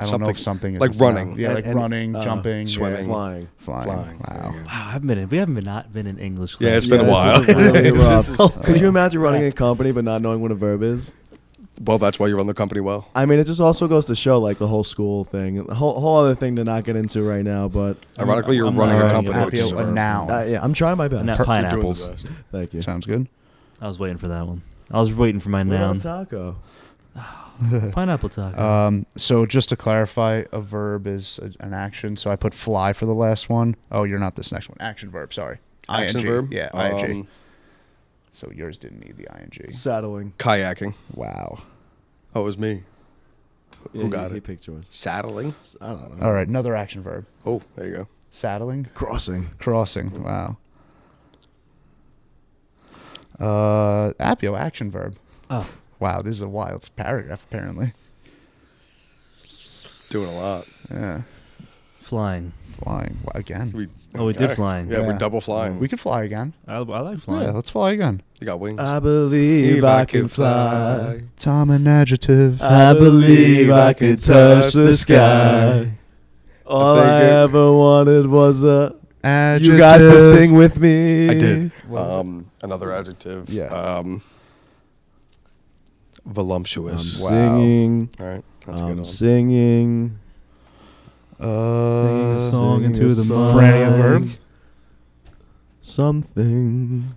I don't know if something is like a noun. running. Yeah, And- like and, running, jumping, swimming. yeah, Flying. flying. Flying. Wow. There you go. Wow, we haven't been in English class. Yeah, it's been a while. This is really rough. Could you Uh, imagine running a company but not knowing what a verb is? Well, that's why you run the company well. I mean, it just also goes to show like the whole school thing, a whole other thing to not get into right now. But Ironically, you're I'm running not a running company, it. which is a verb. noun. yeah, I'm trying my And best. that's You're doing the pineapples. best. Thank you. Sounds good. I was waiting for that one. I was waiting for my What about noun. taco? Pineapple taco. So just to clarify, a verb is an action. So I put fly for the last one. Oh, you're not this next one. Action verb. Sorry. Action ing. verb? Yeah, ing. So yours didn't need the ing. Saddling. Kayaking. Wow. Oh, it was me. Yeah, Who got he it? picked yours. Saddling. I don't know. All right, another action verb. Oh, there you go. Saddling. Crossing. Crossing. Wow. Appio, action verb. Oh. Wow, this is a wild paragraph, apparently. Doing a lot. Yeah. Flying. Flying. Again. We did flying. Yeah, Yeah. we're double flying. We could fly again. I like flying. Yeah, let's fly again. You got wings. I believe I can fly. Tom, an adjective. I believe I could touch the sky. All think I it- ever wanted was Adjective. you guys to sing with me. I did. What is Another adjective. Yeah. Voluptuous. Wow. Singing. All right. That's a good I'm one. singing. Singing a song Singing into a the song. For any verb? Something.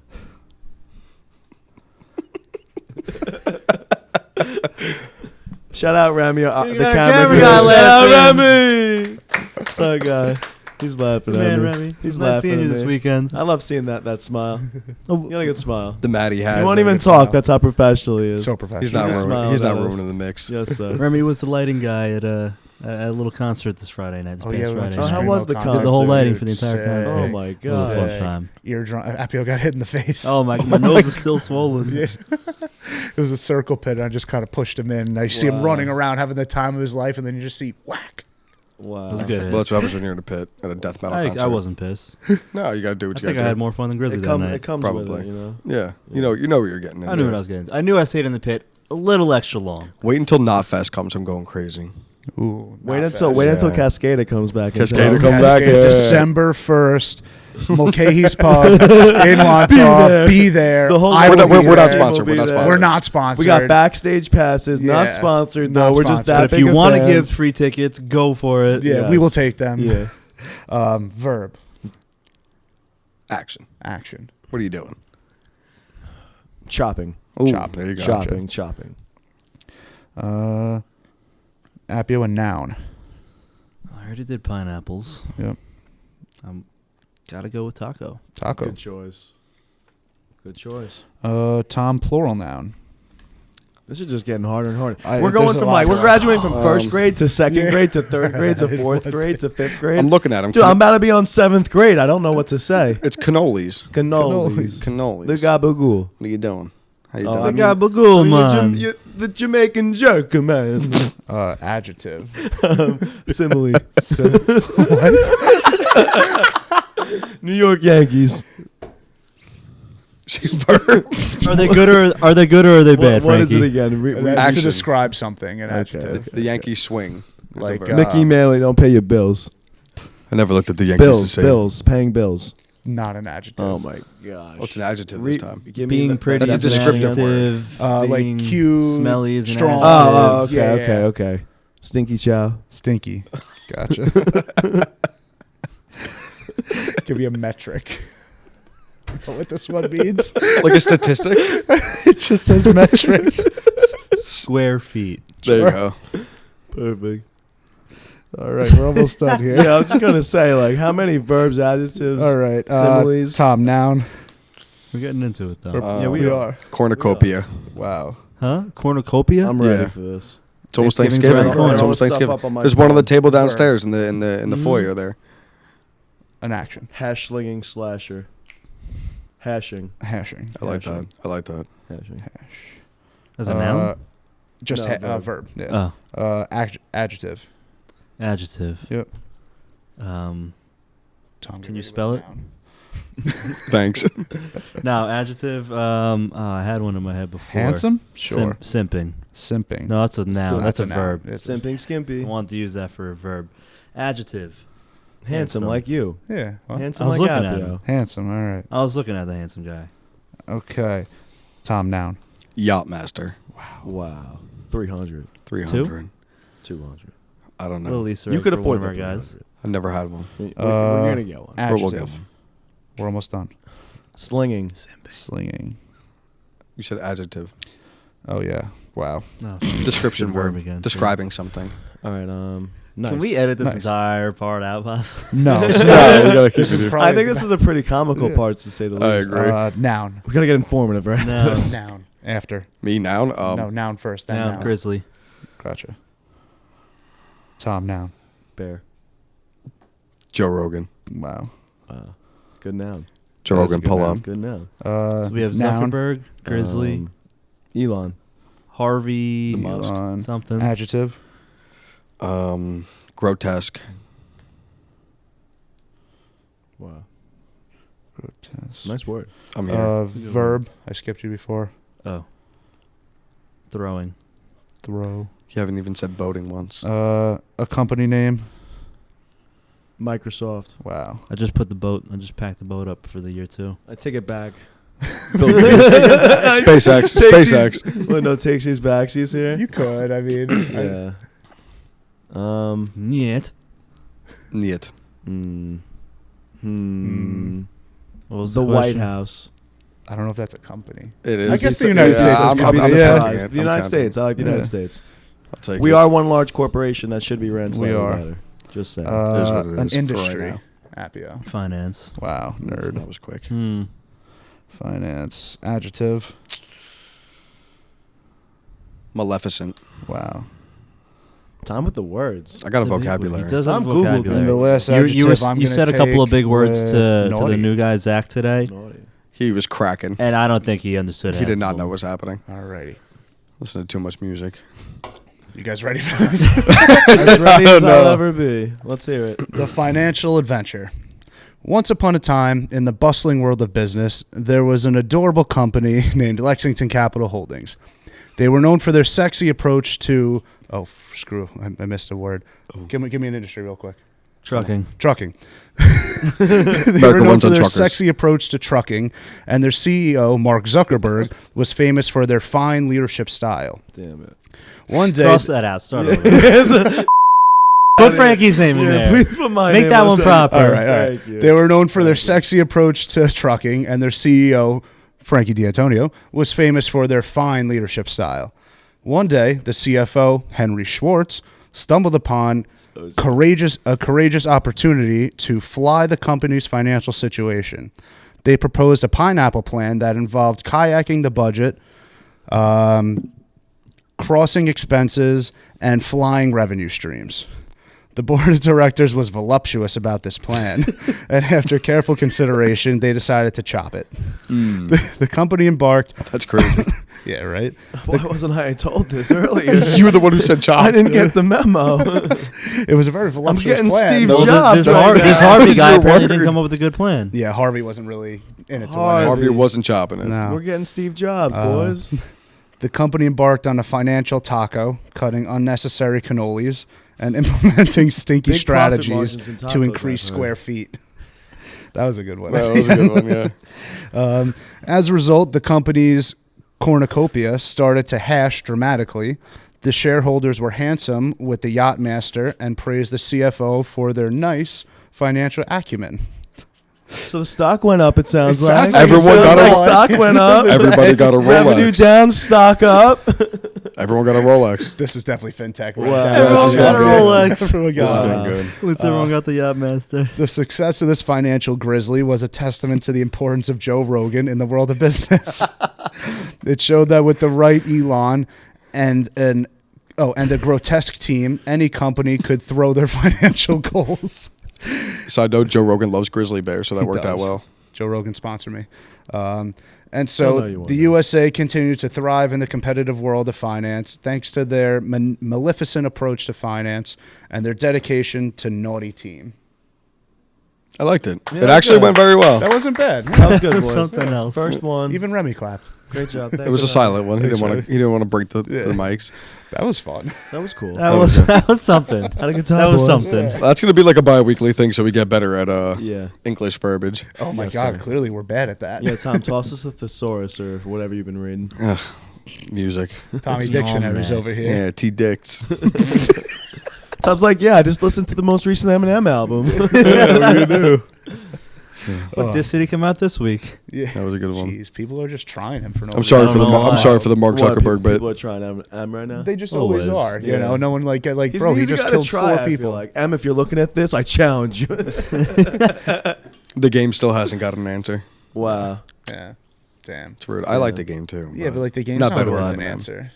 Shout out Remy, the our camera camera guy. guy Shout out laughing. Remy. Sorry, guy. He's laughing at Man, me. Remy. He's nice laughing seeing at you this me. weekend. I love seeing that smile. Oh, You got a good smile. The Matty has. You won't a even good talk. smile. That's how professional he is. So professional. He's not He's ruining. smiling He's not at us. ruining the mix. Yes, sir. Remy was the lighting guy at a little concert this Friday night. This Oh, past yeah, we went Friday to Oh, a night. how screamo was the concert. Did the whole concert? lighting Dude, for the entire sick. concert. Oh my It was a fun god. time. Appio got hit in the face. Oh my nose is still swollen. Yes. It was a circle pit, and I just kind of pushed him in. And I see him Wow. running around having the time of his life, and then you just see whack. Wow. It was a good. Well, that's what happens when you're in a pit at a death metal concert. I wasn't pissed. No, you gotta do I what you think gotta I do. had more fun than Grizzly It, that come, night. it comes with Probably. it, you know. Yeah, you know what you're getting. I knew what I was getting. I knew I stayed in the pit a little extra long. Wait until Knotfest comes. I'm going crazy. Ooh, Wait not until fast. wait until Yeah. Cascada comes back. in Cascada town. come back, Cascade, yeah. December 1st, Mulcahy's Pub in Wantagh. there. Be there. The whole I We're will not, be we're, we're not there. sponsored. We'll We're not be there. sponsored. We're not sponsored. We got backstage passes, not Yeah. sponsored though. Not We're just sponsored. that But if big you of want to fans. give free tickets, go for it. Yeah, Yes. we will take them. Yeah. Verb. Action. Action. What are you doing? Chopping. Ooh, Chop. There you go. Chopping. Chopping. Appio, a noun. I already did pineapples. Yep. Gotta go with taco. Taco. Good choice. Good choice. Tom, plural noun. This is just getting harder and harder. I- We're going there's a from lot like to we're it. graduating from first grade to second Yeah. grade to third grade to fourth grade to fifth grade. I'm looking at him. Dude, I'm about to be on seventh grade. I don't know what to say. It's cannolis. Cannolis. Cannolis. The gabagool. What are you doing? How you Oh, doing? I mean- Gabagool, man. The Jamaican jerk, man. Adjective. Simile. What? New York Yankees. Verb. Are they good or are they bad, What is it Frankie? again? That's to Action. describe something. An Okay. adjective. The Yankees swing. That's a Like, verb. Mickey Manley don't pay your bills. I never looked at the Yankees the Bills, same. bills, paying bills. Not an adjective. Oh my gosh. What's an adjective this time? Give me Being the- pretty. That's a is an descriptive word. adjective. Like Being cute, smelly is an strong. Oh, adjective. okay, Yeah, okay, yeah. okay. Stinky chow. Stinky. Gotcha. Give me a metric. Know what this one means? Like a statistic? It just says metrics. Square feet. There you go. Perfect. All right, we're almost done here. Yeah, I was just gonna say, like, how many verbs, adjectives, All right. similes? Tom, noun. We're getting into it though. We're- yeah, we are. Cornucopia. Wow. Huh? Cornucopia? I'm ready Yeah. for this. It's almost Thanksgiving's Thanksgiving. around the corner. It's almost All the stuff Thanksgiving. up on my There's one on the phone. table downstairs in the Mhm. foyer there. An action. Hash slinging slasher. Hashing. Hashing. I like Hashing. that. I like that. Hashing. As a noun? Just No, verb. Yeah. Oh. Adjective. Adjective. Yep. Um, Tom, Can get you ready spell with it? noun. Thanks. no, adjective. I had one in my head before. Handsome? Sure. Simping. Simping. No, that's a noun. So that's a noun. verb. It's Simping I skimpy. wanted to use that for a verb. Adjective. Handsome like you. Yeah. Well, Handsome I was like looking at Appio. him. handsome. All right. I was looking at the handsome guy. Okay. Tom, noun. Yacht master. Wow. 300. 300. 200. I don't Little know. Easter You egg could for one afford of the our guys. 300. I've never had one. We're gonna get one. Or we'll get Adjective. one. We're almost done. Slinging. Slinging. You said adjective. Oh, yeah. Wow. No. Description Good verb. again. Describing something. All right. Nice. Can we edit this Nice. entire part out, possibly? No. we gotta keep This it is here. probably I think this is a pretty comical Yeah. part to say the I least. agree. Noun. We gotta get informative right after No. this. Noun. After. Me noun. No, noun first. Then No, noun. grizzly. Gotcha. Tom, noun. Bear. Joe Rogan. Wow. Wow. Good noun. Joe That is a Rogan, good pull noun. up. Good now. So we have Noun. Zuckerberg, Grizzly, Elon. Harvey, Elon. something. Adjective. Grotesque. Wow. Grotesque. Nice word. I'm here. Verb. I skipped you before. Oh. Throwing. Throw. You haven't even said boating once. A company name. Microsoft. Wow. I just packed the boat up for the year 2. I take it back. SpaceX. SpaceX. Well, no takesies, backsies here. You could. I mean. Yeah. Niet. Niet. What was The the White question? House. I don't know if that's a company. It is. I guess the United States is I'm company. surprised. Yeah. counting it. The United I'm States. I like the Yeah. United States. I'll take We it. are one large corporation that should be ran slightly are. better. Just saying. Is what it An is for industry. right Appio. Finance. Wow. Nerd. That was quick. Finance. Adjective. Maleficent. Wow. Time with the words. I got a He vocabulary. does have I'm a Googled vocabulary. And the last You adjective I'm you gonna said a couple of take big words with to the naughty. new guy, Zach, today, Naughty. He was cracking. and I don't think he understood He half did not of know them. what was happening. Alrighty. Listen to too much music. You guys ready for this? As ready as I'll No. ever be. Let's hear it. The financial adventure. Once upon a time, in the bustling world of business, there was an adorable company named Lexington Capital Holdings. They were known for their sexy approach to... Oh, screw. I missed a word. Give me an industry real quick. Trucking. Trucking. They were known runs for on their truckers. sexy approach to trucking, and their CEO, Mark Zuckerberg, was famous for their fine leadership style. Damn it. One day... Cross that out. Start over. Put Frankie's name in there. Please put my Make name that on one it. proper. All right. Thank you. They were known for their sexy approach to trucking, and their CEO, Frankie D'Antonio, was famous for their fine leadership style. One day, the CFO, Henry Schwartz, stumbled upon a courageous opportunity to fly the company's financial situation. They proposed a pineapple plan that involved kayaking the budget, crossing expenses, and flying revenue streams. The board of directors was voluptuous about this plan, and after careful consideration, they decided to chop it. The company embarked... That's crazy. Yeah, right? Why wasn't I told this earlier? You were the one who said chop. I didn't get the memo. It was a very I'm voluptuous getting plan. Steve though. Jobs. This, right now. this Harvey This is guy your apparently word. didn't come up with a good plan. Yeah, Harvey wasn't really in it to Harvey. win Harvey wasn't chopping it. it. No. We're getting Steve Jobs, boys. The company embarked on a financial taco, cutting unnecessary cannolis and implementing stinky Big profit strategies margins in to tacos, increase I've heard. square feet. That was a good one. That was a good one, yeah. As a result, the company's cornucopia started to hash dramatically. The shareholders were handsome with the yachtmaster and praised the CFO for their nice financial acumen. So the stock went up, it sounds It like. sounds like Everyone Sounds got a- like stock went up. Everybody got a Revenue Rolex. down, stock up. Everyone got a Rolex. This is definitely fintech. Wow. Right This Everyone is got a good. Rolex. Everyone This has got been it. good. At least everyone got the Yachtmaster. The success of this financial grizzly was a testament to the importance of Joe Rogan in the world of business. It showed that with the right Elon and a grotesque team, any company could throw their financial goals. Side note, Joe Rogan loves grizzly bears, so that He worked out does. well. Joe Rogan sponsor me. And I so know you won't the do. USA continued to thrive in the competitive world of finance thanks to their maleficent approach to finance and their dedication to naughty team. I liked it. Yeah, It actually good. went very well. That wasn't bad. That was good, boys. Something else. First one. Even Remy clapped. Great job. It was a silent one. He Thanks, didn't want Ray. to. He didn't want to break the Yeah. mics. That was fun. That was cool. That was something. Had a good time, That was boys. something. Yeah. That's gonna be like a bi-weekly thing, so we get better at Yeah. English verbiage. Oh my Yes, God! sir. Clearly, we're bad at that. Yeah, Tom, toss us a thesaurus or whatever you've been reading. Music. Tommy It's an Dictionary's almanac. over here. Yeah, T Dicks. Tom's like, yeah, I just listened to the most recent Eminem album. What are you gonna do? What disc did he come out this week? Yeah. That was a good one. Jeez, people are just trying him for no I'm reason. sorry I for the. don't know I'm why. sorry for the Mark What, Zuckerberg bit. people are trying M right now. They just always Always. are. You Yeah. know, no one like bro. He he's just gotta killed try, 4 I feel people. like, M, if you're looking at this, I challenge you. The game still hasn't got an answer. Wow. Yeah. Damn. It's rude. I like the game too. Yeah, but like the game's not not, better worth than an Eminem. answer.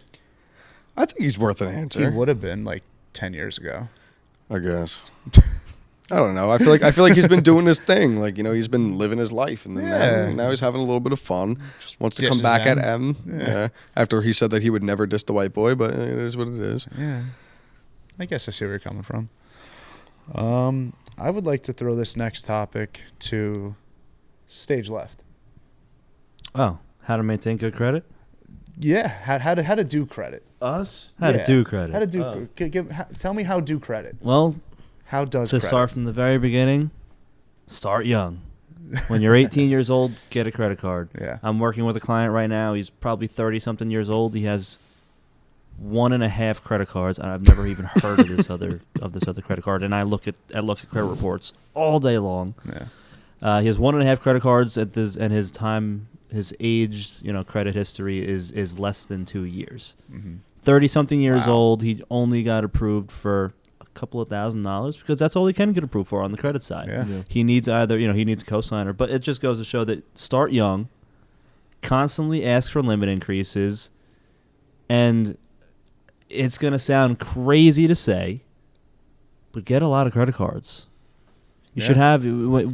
I think he's worth an He answer. would have been like 10 years ago. I guess. I don't know. I feel like he's been doing his thing. Like, he's been living his life, and then now he's having a little bit of fun. Wants to come back at M. Yeah. After he said that he would never diss the white boy, but it is what it is. Yeah. I guess I see where you're coming from. I would like to throw this next topic to stage left. Oh, how to maintain good credit? Yeah, how to do credit. Us? How to do credit? How to do tell me how do credit. Well, how does to credit? start from the very beginning, start young. When you're 18 years old, get a credit card. Yeah. I'm working with a client right now. He's probably 30-something years old. He has 1.5 credit cards, and I've never even heard of this other credit card. And I look at credit reports all day long. Yeah. He has 1.5 credit cards at this, and his age, credit history is less than 2 years. 30-something years old. He only got approved for a couple of $1,000 because that's all he can get approved for on the credit side. Yeah. He needs either, he needs a cosigner, but it just goes to show that start young, constantly ask for limit increases, and it's going to sound crazy to say, but get a lot of credit cards. You should have,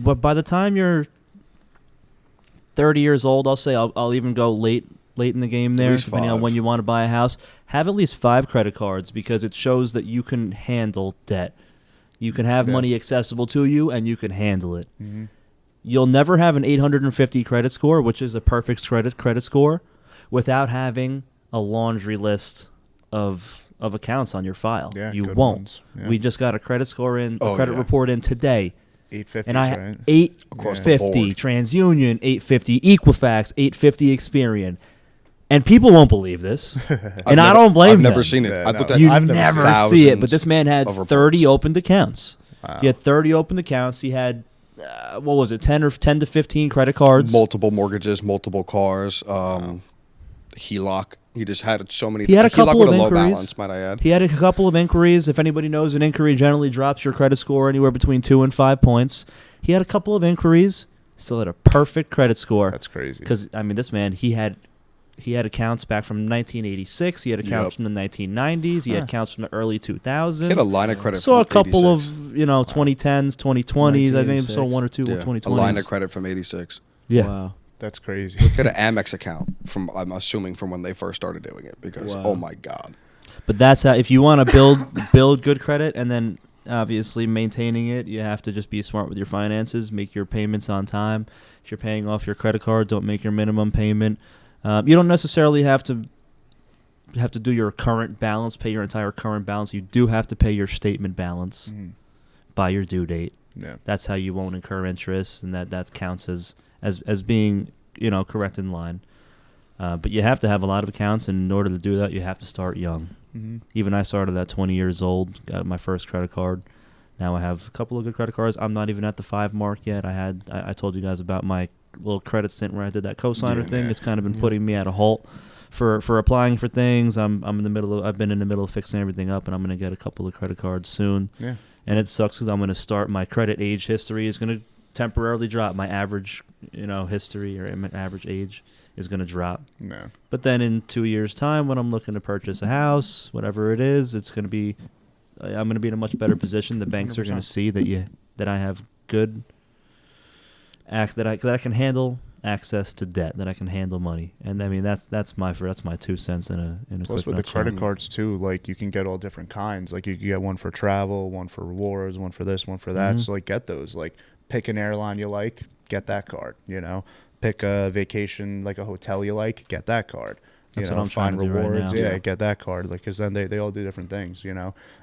but by the time you're 30 years old, I'll say I'll even go late in the game there, depending on when you want to buy a house. Have at least 5 credit cards because it shows that you can handle debt. You can have money accessible to you, and you can handle it. Mm-hmm. You'll never have an 850 credit score, which is a perfect credit score, without having a laundry list of accounts on your file. Yeah, you good won't. ones. Yeah. We just got a credit score in, a credit report in today. 850, And I right? 850 TransUnion, 850 Equifax, 850 Experian, and people won't believe this, and I don't blame them. I've never seen it. Yeah, I've looked no. at You I've never see it, but this man had 30 opened accounts. Wow. He had 30 opened accounts. He had 10 to 15 credit cards. multiple mortgages, multiple cars, HELOC. He just had so many. He had a couple HELOC with of a low inquiries. balance, might I add. He had a couple of inquiries. If anybody knows, an inquiry generally drops your credit score anywhere between 2 and 5 points. He had a couple of inquiries, still had a perfect credit score. That's crazy. Because this man, he had accounts back from 1986. He had accounts from the 1990s. He had accounts from the early 2000s. He had a line of credit. Saw a from couple 86. of 2010s, 2020s. I think saw 1 or 2 2020s. A line of credit from 86. Yeah. Wow. That's crazy. He had an Amex account from, I'm assuming, from when they first started doing it because oh my god. But that's how, if you want to build good credit and then obviously maintaining it, you have to just be smart with your finances, make your payments on time. If you're paying off your credit card, don't make your minimum payment. You don't necessarily have to do your current balance, pay your entire current balance. You do have to pay your statement balance by your due date. Yeah. That's how you won't incur interest, and that counts as being correct in line. But you have to have a lot of accounts, and in order to do that, you have to start young. Mm-hmm. Even I started at 20 years old, got my first credit card. Now I have a couple of good credit cards. I'm not even at the 5 mark yet. I told you guys about my little credit stint where I did that cosigner thing. It's kind of been putting me at a halt for applying for things. I've been in the middle of fixing everything up, and I'm going to get a couple of credit cards soon. Yeah. And it sucks because I'm going to start my credit age history is going to temporarily drop. My average history or my average age is going to drop. Yeah. But then in 2 years' time, when I'm looking to purchase a house, whatever it is, I'm going to be in a much better position. The banks are going to see that I have good that I can handle access to debt, that I can handle money, and that's my 2 cents in a. Plus, quick with the nutshell. credit cards too, like you can get all different kinds. Like you can get one for travel, one for rewards, one for this, one for that. So like get those. Like pick an airline you like, get that card. Pick a vacation like a hotel you like, get that card. That's what I'm trying find to do right rewards, now. yeah, get that card. Like, because then they all do different things.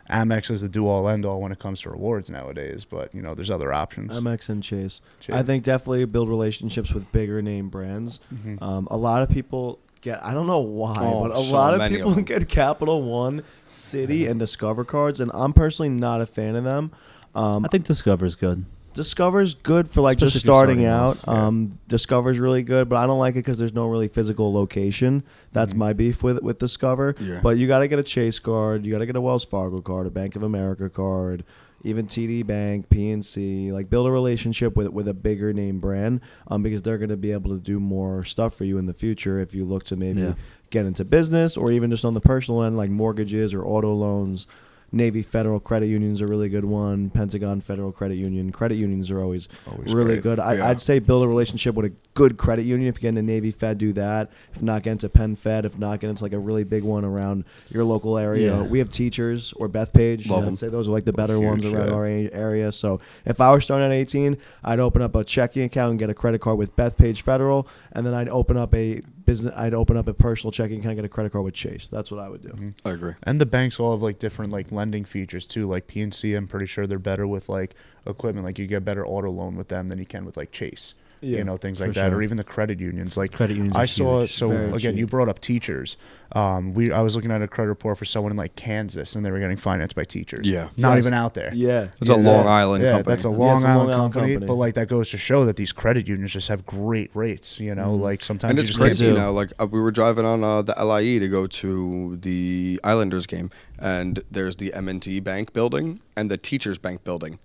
Amex is the do all end all when it comes to rewards nowadays. But there's other options. Amex and Chase. I think definitely build relationships with bigger name brands. A lot of people get, I don't know why, but a lot of people get Capital One, Citi, and Discover cards, and I'm personally not a fan of them. I think Discover's good. Discover's good for Especially just if you're starting starting out. off, Discover's really good, but I don't like it because there's no really physical location. That's my beef with Discover. Yeah. But you got to get a Chase card, you got to get a Wells Fargo card, a Bank of America card, even TD Bank, PNC. Like build a relationship with a bigger name brand, because they're going to be able to do more stuff for you in the future if you look to maybe get into business or even just on the personal end, like mortgages or auto loans. Navy Federal Credit Union's a really good one. Pentagon Federal Credit Union. Credit unions are always really great. good. Yeah. I'd say build a relationship with a good credit union. If you get into Navy Fed, do that. If not, get into Penn Fed. If not, get into like a really big one around your local area. Yeah. We have Teachers or Bethpage. Love them. I'd say those are like the better Huge, ones around yeah. our area. So if I were starting at 18, I'd open up a checking account and get a credit card with Bethpage Federal, and then I'd open up a personal checking account and get a credit card with Chase. That's what I would do. I agree. And the banks all have like different like lending features too. Like PNC, I'm pretty sure they're better with like equipment. Like you get better auto loan with them than you can with like Chase. Yeah, You know, things like for that, sure. or even the credit unions. Like Credit unions I are saw. huge. So Very again, you cheap. brought up Teachers. I was looking at a credit report for someone in like Kansas, and they were getting financed by Teachers. Yeah. not Yes. even out there. Yeah. It's a Long Island Yeah, company. that's a Yeah, Long it's a Island Long Island company, company. but like that goes to show that these credit unions just have great rates. You know, like sometimes And you it's just crazy do. now. Like we were driving on the LIE to go to the Islanders game, and there's the M&T Bank building and the Teachers Bank building,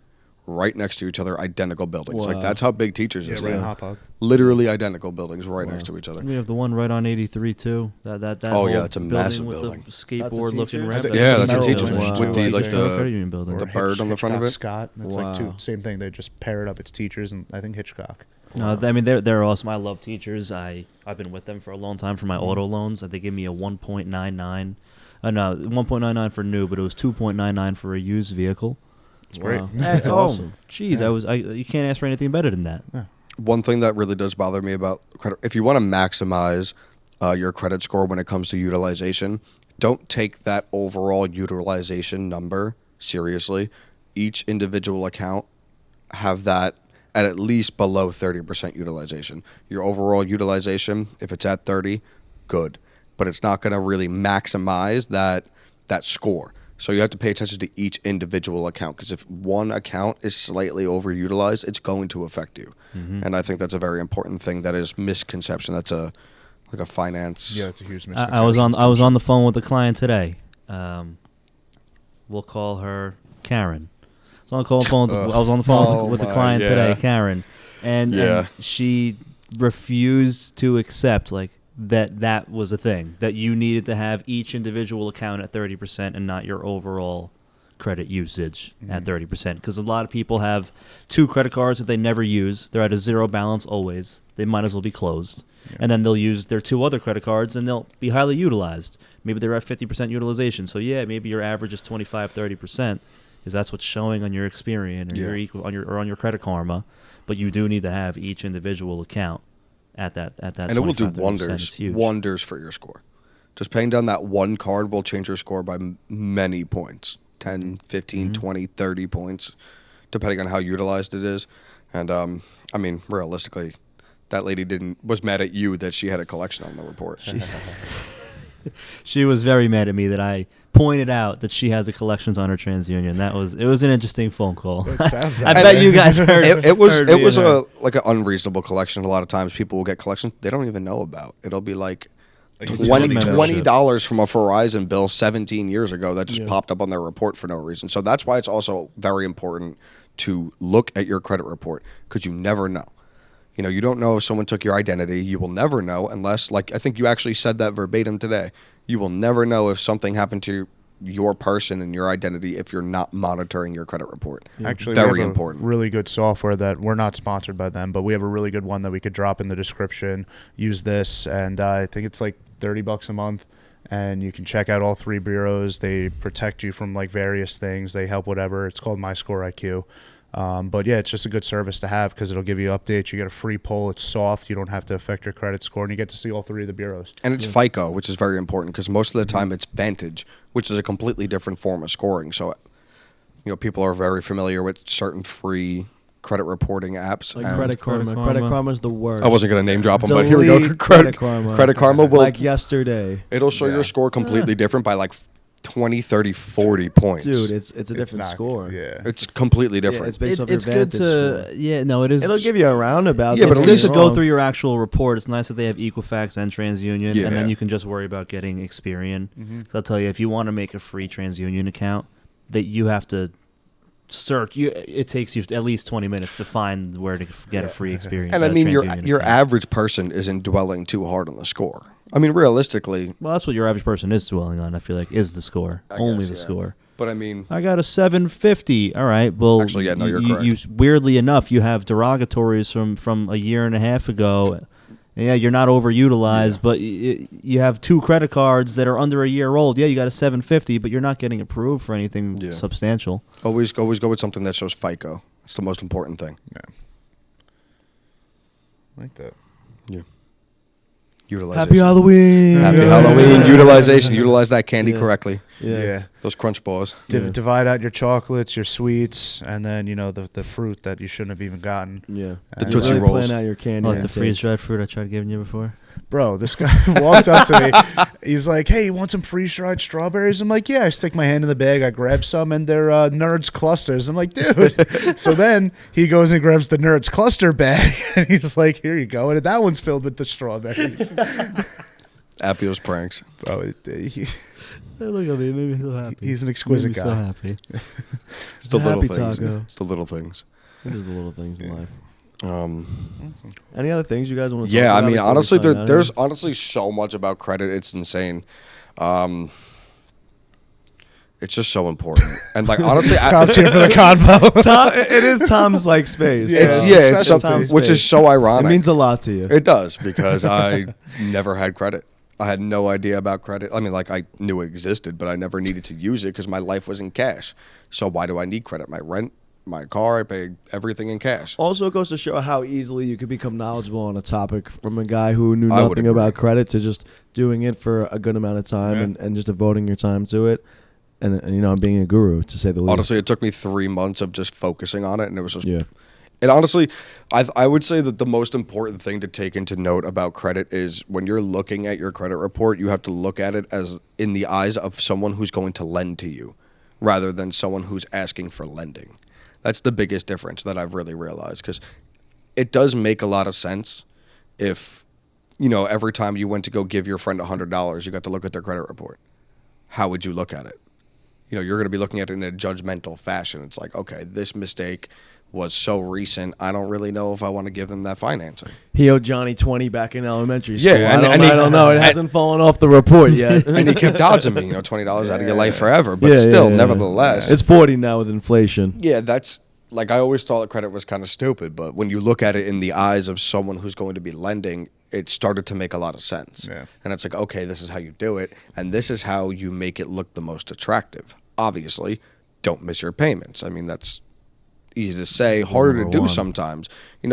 right next to each other, identical buildings. Like Wow. that's how big Teachers Yeah, is. right, now. Hop Hog. Literally identical buildings right next to each other. We have the one right on 83 too. That Oh, whole yeah, it's a massive with building. The skateboard looking Teachers? ramp. Yeah, that's a metal Teachers building. Wow. with the like Federal the credit union building. the bird on the front of Hitchcock it. Scott. It's like Wow. same thing. They just pair it up. It's Teachers and I think Hitchcock. No, I mean they're awesome. I love Teachers. I've been with them for a long time for my auto loans. They gave me a 1.99. No, 1.99 for new, but it was 2.99 for a used vehicle. It's great. Wow. That's awesome. Jeez, Yeah. you can't ask for anything better than that. One thing that really does bother me about credit, if you want to maximize your credit score when it comes to utilization, don't take that overall utilization number seriously. Each individual account have that at least below 30% utilization. Your overall utilization, if it's at 30, good. But it's not going to really maximize that score. So you have to pay attention to each individual account, because if one account is slightly overutilized, it's going to affect you. And I think that's a very important thing that is misconception. That's a finance. Yeah, it's a huge misconception. I was on the phone with a client today. We'll call her Karen. I was on the phone with the client today, Karen, and she refused to accept that was a thing, that you needed to have each individual account at 30% and not your overall credit usage at 30%, because a lot of people have two credit cards that they never use. They're at a zero balance always. They might as well be closed. And then they'll use their two other credit cards and they'll be highly utilized. Maybe they're at 50% utilization. So yeah, maybe your average is 25-30%, because that's what's showing on your Experian or on your Credit Karma. But you do need to have each individual account at that. And it will do 25-30%. It's huge. wonders for your score. Just paying down that one card will change your score by many points. 10, 15, 20, 30 points, depending on how utilized it is. And, I mean, realistically, that lady was mad at you that she had a collection on the report. She was very mad at me that I pointed out that she has a collections on her TransUnion. It was an interesting phone call. It sounds I that bet way. you guys heard It was heard me and her. like an unreasonable collection. A lot of times people will get collections they don't even know about. It'll be like It's $20 from a Verizon bill 17 years ago that just popped up on their report for no reason. So that's why it's also very important to look at your credit report, because you never know. You know, you don't know if someone took your identity. You will never know unless, like, I think you actually said that verbatim today. You will never know if something happened to your person and your identity if you're not monitoring your credit report. Actually, very we have important. A really good software that we're not sponsored by them, but we have a really good one that we could drop in the description. Use this, and I think it's like $30 a month, and you can check out all three bureaus. They protect you from like various things. They help whatever. It's called My Score IQ. But yeah, it's just a good service to have because it'll give you updates. You get a free poll. It's soft. You don't have to affect your credit score, and you get to see all three of the bureaus. And it's FICO, which is very important because most of the time it's Vantage, which is a completely different form of scoring. So, you know, people are very familiar with certain free credit reporting apps. Like and Credit Karma. Credit Karma's the worst. I wasn't going to name drop them, but here we go. Delete Credit Karma. Credit Karma will, like yesterday. it'll show your score completely different by like 20, 30, 40 points. Dude, it's a different not- score. Yeah. It's completely Yeah, different. it's based off It's your good Vantage to score. no, it is. It'll give you a roundabout. Yeah, but It's at good least to go through your actual report. It's nice that they have Equifax and TransUnion, Yeah. and then you can just worry about getting Experian. So I'll tell you, if you want to make a free TransUnion account, that you have to search. It takes you at least 20 minutes to find where to get a free Experian. And I mean, your TransUnion account. average person isn't dwelling too hard on the score. I mean, realistically, Well, that's what your average person is dwelling on. I feel like is the score, only the guess, yeah. score. But I mean, I got a 750. All right. Well, Actually, yeah, no, you're correct. Weirdly enough, you have derogatories from a year and a half ago. Yeah, you're not overutilized, but you have 2 credit cards that are under a year old. Yeah, you got a 750, but you're not getting approved for anything substantial. always go with something that shows FICO. It's the most important thing. Yeah. Like that. Yeah. Utilization. Happy Halloween. Happy Halloween. Utilization. Utilize that candy correctly. Yeah. Those crunch balls. Divide out your chocolates, your sweets, and then the fruit that you shouldn't have even gotten. Yeah. The You Tootsie really Rolls. plan out your candy. Like the intake. freeze-dried fruit I tried giving you before. Bro, this guy walks up to me. He's like, "Hey, you want some freeze-dried strawberries?" I'm like, "Yeah." I stick my hand in the bag. I grab some, and they're Nerds clusters. I'm like, "Dude." So then he goes and grabs the Nerds cluster bag, and he's like, "Here you go." And that one's filled with the strawberries. Appio's pranks. Bro, Look at me, it made me so happy. he's an exquisite Made me guy. so happy. It's the little Happy things. taco. It's the little things. It is the little things in life. Um, Any other things you guys want to? yeah, talk I about mean, before we honestly, sign out of there's here? honestly so much about credit. It's insane. It's just so important. And like honestly, Tom's here for the convo. Tom, it is Tom's like space. it's Tom's something space. which is so It ironic. means a lot to you. It does, because I never had credit. I had no idea about credit. I mean, like, I knew it existed, but I never needed to use it because my life was in cash. So why do I need credit? My rent, my car, I pay everything in cash. Also, it goes to show how easily you could become knowledgeable on a topic from a guy who knew I would nothing agree. about credit to just doing it for a good amount of time and just devoting your time to it. And being a guru, to say the least. Honestly, it took me 3 months of just focusing on it, and it was just... Yeah. And honestly, I would say that the most important thing to take into note about credit is when you're looking at your credit report, you have to look at it as in the eyes of someone who's going to lend to you rather than someone who's asking for lending. That's the biggest difference that I've really realized, because it does make a lot of sense if, every time you went to go give your friend $100, you got to look at their credit report. How would you look at it? You're going to be looking at it in a judgmental fashion. It's like, okay, this mistake was so recent, I don't really know if I want to give them that financing. He owed Johnny 20 back in elementary school. Yeah, I don't know. It hasn't fallen off the report yet. And he kept dodging me, $20 out of your life forever. But still, nevertheless. It's 40 now with inflation. Yeah, that's, like, I always thought that credit was kind of stupid. But when you look at it in the eyes of someone who's going to be lending, it started to make a lot of sense. Yeah. And it's like, okay, this is how you do it. And this is how you make it look the most attractive. Obviously, don't miss your payments. I mean, that's easy to say, harder to do sometimes.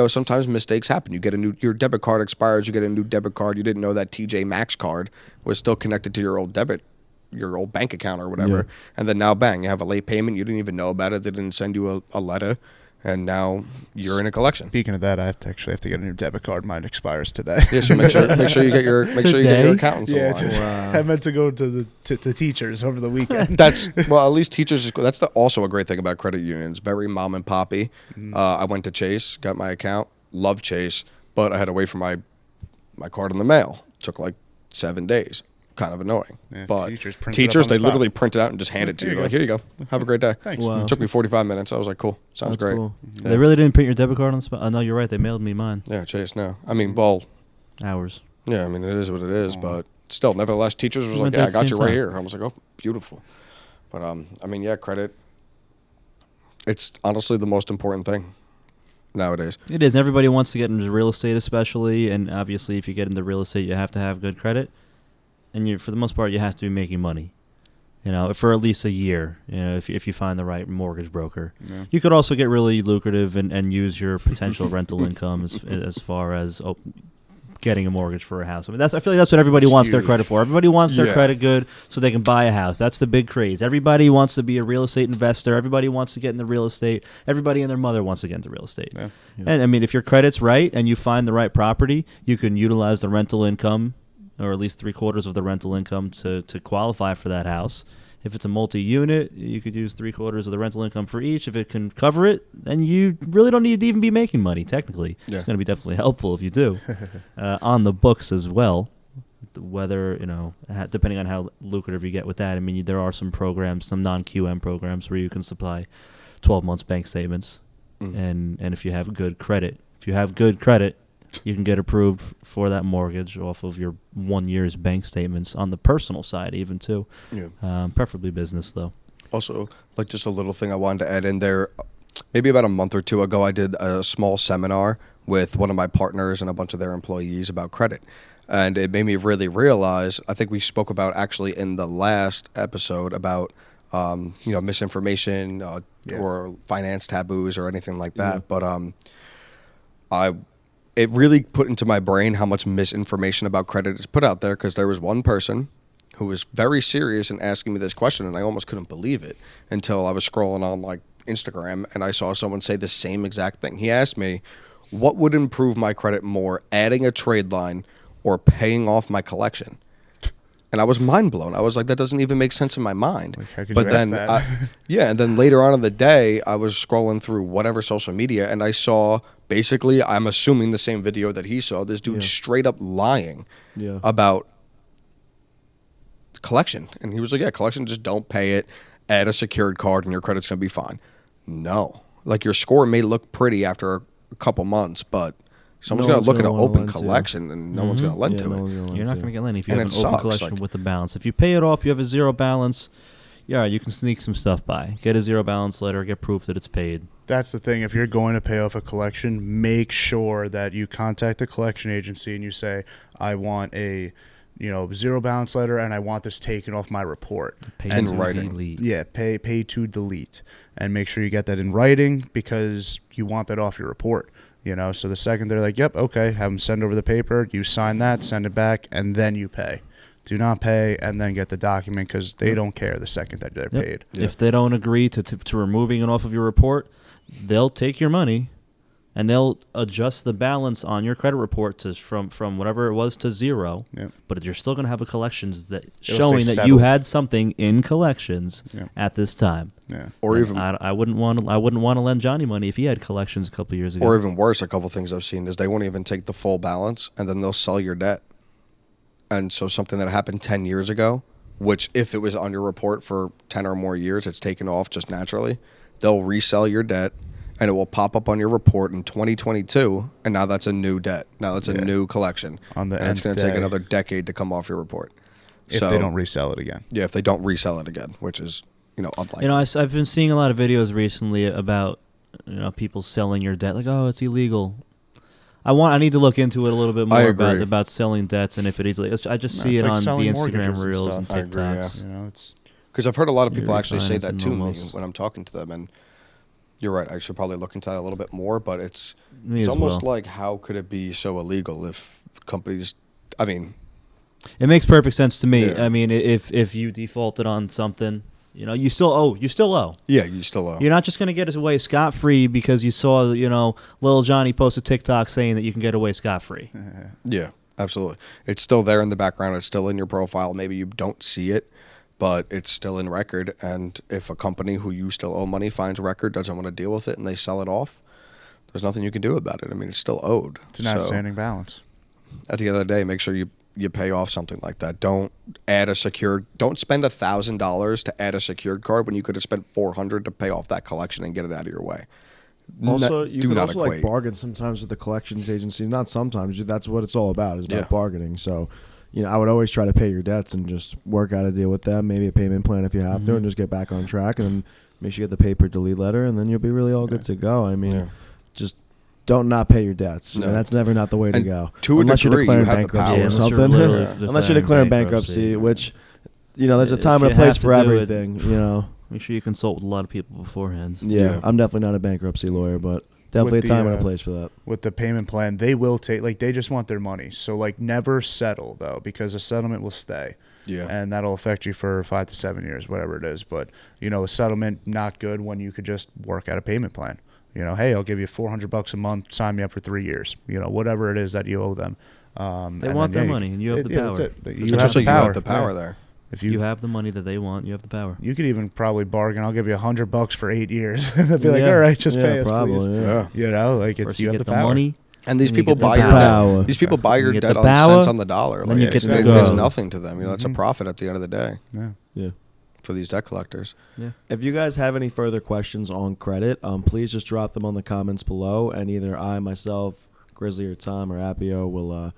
Sometimes mistakes happen. You get your debit card expires, you get a new debit card. You didn't know that TJ Maxx card was still connected to your old bank account or whatever. Yeah. And then now, bang, you have a late payment. You didn't even know about it. They didn't send you a letter. And now you're in a collection. Speaking of that, I have to get a new debit card. Mine expires today. Yeah, so make sure you get your accountant's aligned. Wow. I meant to go to the teachers over the weekend. At least teachers. That's also a great thing about credit unions. Very mom and poppy. I went to Chase, got my account, love Chase, but I had to wait for my card in the mail. Took like 7 days. Kind of annoying. Yeah, but teachers, they literally print it out and just hand it to you. Like, here you go. Have a great day. Thanks. Wow. It took me 45 minutes. I was like, cool. Sounds That's great. cool. They really didn't print your debit card on the spot? No, you're right. They mailed me mine. Yeah, Chase. No, I mean, well, Hours. yeah. I mean, it is what it is. But still, nevertheless, teachers was Went like, yeah, there I at the got same you right time. here. I was like, oh, beautiful. But I mean, yeah, credit. It's honestly the most important thing nowadays. It is. Everybody wants to get into real estate, especially, and obviously, if you get into real estate, you have to have good credit, and for the most part, you have to be making money. For at least a year. If you find the right mortgage broker, you could also get really lucrative and use your potential rental income as far as getting a mortgage for a house. I mean, I feel like that's what everybody wants their credit for. Everybody wants their credit good so they can buy a house. That's the big craze. Everybody wants to be a real estate investor. Everybody wants to get into real estate. Everybody and their mother wants to get into real estate. Yeah. And I mean, if your credit's right and you find the right property, you can utilize the rental income, or at least 3/4 of the rental income to qualify for that house. If it's a multi-unit, you could use 3/4 of the rental income for each. If it can cover it, then you really don't need to even be making money, technically. Yeah. It's going to be definitely helpful if you do. On the books as well, whether, depending on how lucrative you get with that. I mean, there are some programs, some non-QM programs where you can supply 12 months bank statements. And if you have good credit, you can get approved for that mortgage off of your 1 year's bank statements on the personal side, even too. Yeah. Preferably business, though. Also, like just a little thing I wanted to add in there. Maybe about a month or two ago, I did a small seminar with one of my partners and a bunch of their employees about credit. And it made me really realize, I think we spoke about actually in the last episode about, misinformation or finance taboos or anything like that. But it really put into my brain how much misinformation about credit is put out there, because there was one person who was very serious in asking me this question, and I almost couldn't believe it until I was scrolling on like Instagram and I saw someone say the same exact thing. He asked me, what would improve my credit more, adding a trade line or paying off my collection? And I was mind blown. I was like, that doesn't even make sense in my mind. Like, how could but you then, ask that? and then later on in the day, I was scrolling through whatever social media, and I saw basically, I'm assuming the same video that he saw, this dude straight up lying about collection. And he was like, yeah, collection, just don't pay it, add a secured card, and your credit's going to be fine. No. Like, your score may look pretty after a couple months, but someone's going to look at an open collection, and no one's going to lend to it. You're not going to get lent if you And have an it open sucks, collection like- with a balance. If you pay it off, you have a zero balance, you can sneak some stuff by. Get a zero balance letter, get proof that it's paid. That's the thing. If you're going to pay off a collection, make sure that you contact the collection agency and you say, I want a zero balance letter, and I want this taken off my report. Pay And to writing. delete. Yeah, pay to delete, and make sure you get that in writing, because you want that off your report. So the second they're like, yep, okay, have them send over the paper, you sign that, send it back, and then you pay. Do not pay and then get the document, because they don't care the second that they're paid. Yeah. If they don't agree to removing it off of your report, they'll take your money and they'll adjust the balance on your credit report to from whatever it was to zero. Yep. But you're still going to have a collections that It'll showing say that you settled. had something in collections Yep. at this time. Yeah. Or And even I wouldn't want to lend Johnny money if he had collections a couple years ago. Or even worse, a couple things I've seen is they won't even take the full balance, and then they'll sell your debt. And so something that happened 10 years ago, which if it was on your report for 10 or more years, it's taken off just naturally, they'll resell your debt, and it will pop up on your report in 2022, and now that's a new debt. Now that's a new collection. On the and it's nth going to take day. another decade to come off your report. If they don't resell it again. Yeah, if they don't resell it again, which is, unlikely. I've been seeing a lot of videos recently about people selling your debt, like, oh, it's illegal. I need to look into it a little bit more about selling debts and if it is illegal. I just see it's it like on the selling Instagram mortgages and reels stuff. and I agree, yeah. TikToks. It's Because I've heard a lot of You're people actually say that refinancing to me almost. when I'm talking to them, and you're right. I should probably look into that a little bit more, but it's Me it's as almost well. like, how could it be so illegal if companies, I mean, It makes perfect sense to me. Yeah. I mean, if you defaulted on something, you still owe. You still owe. yeah, you still owe. You're not just going to get away scot-free because you saw, little Johnny post a TikTok saying that you can get away scot-free. Yeah, absolutely. It's still there in the background. It's still in your profile. Maybe you don't see it, but it's still in record. And if a company who you still owe money finds record, doesn't want to deal with it, and they sell it off, there's nothing you can do about it. I mean, it's still owed. an outstanding balance. At the end of the day, make sure you pay off something like that. Don't spend $1,000 to add a secured card when you could have spent $400 to pay off that collection and get it out of your way. Also, you do can not also equate. bargain sometimes with the collections agency. Not sometimes. That's what it's all about. Is about Yeah. bargaining. So, I would always try to pay your debts and just work out a deal with them. Maybe a payment plan if you have to, and just get back on track. And then make sure you get the paper delete letter, and then you'll be really all good to go. I mean, just don't not pay your debts. No. And that's never not the way to And go. to a unless you're degree, declaring you have the bankruptcy power. or unless you're something. literally Unless you're declaring bankruptcy, which there's a If time and you a place have for to do it, everything. Make sure you consult with a lot of people beforehand. Yeah, Yeah. I'm definitely not a bankruptcy lawyer, but definitely With a time the, and a place for that. With the payment plan, they will take, they just want their money. So, never settle, though, because a settlement will stay. Yeah. And that'll affect you for 5 to 7 years, whatever it is. But, a settlement, not good when you could just work out a payment plan. Hey, I'll give you $400 a month, sign me up for 3 years. Whatever it is that you owe them. They want their money, and you have the power. That's it. You It's have just the like power. you have the power Yeah. there. If You have the money that they want. You have the power. you could even probably bargain. I'll give you $100 for 8 years. They'd be like, Yeah. all right, just Yeah, pay us, probably, please. yeah. Yeah. It's First you you have get the the power. money. And these Then you people get the buy your power. debt. These people buy You your get debt the on power, cents on the dollar. then you get it's, to it's go. nothing to them. That's a profit at the end of the day Yeah. Yeah. for these debt collectors. Yeah. If you guys have any further questions on credit, please just drop them on the comments below, and either I, myself, Grizzly, or Tom, or Appio will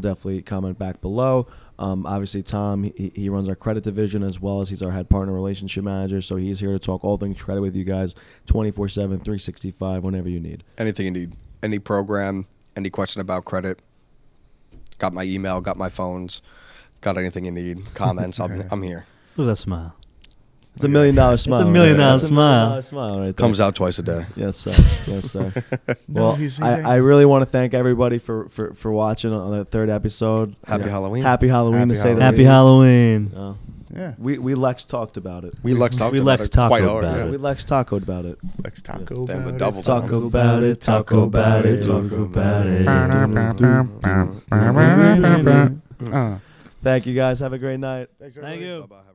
definitely comment back below. Obviously, Tom, he runs our credit division as well as he's our head partner relationship manager. So he's here to talk all things credit with you guys 24/7, 365, whenever you need. Anything you need. Any program, any question about credit. Got my email, got my phones. Got anything you need. Comments, I'm here. Look at that smile. It's $1 million smile. It's $1 million right? smile. Smile right there. Comes out twice a day. Yes, sir. Yes, sir. No, Well, he's I really want to thank everybody for watching on the third episode. Happy Halloween. Happy Halloween, to say the Happy least. Halloween. Yeah. We Lex talked about it. We Lex talked We about Lex it Taco quite hard. about Yeah. it. We Lex tacoed about it. Lex Taco. Damn, the about double it. talk. Talk about it. Talk about it. Talk about it. Uh. Thank you guys. Have a great night. Thanks, Thank you. Bye-bye. Have a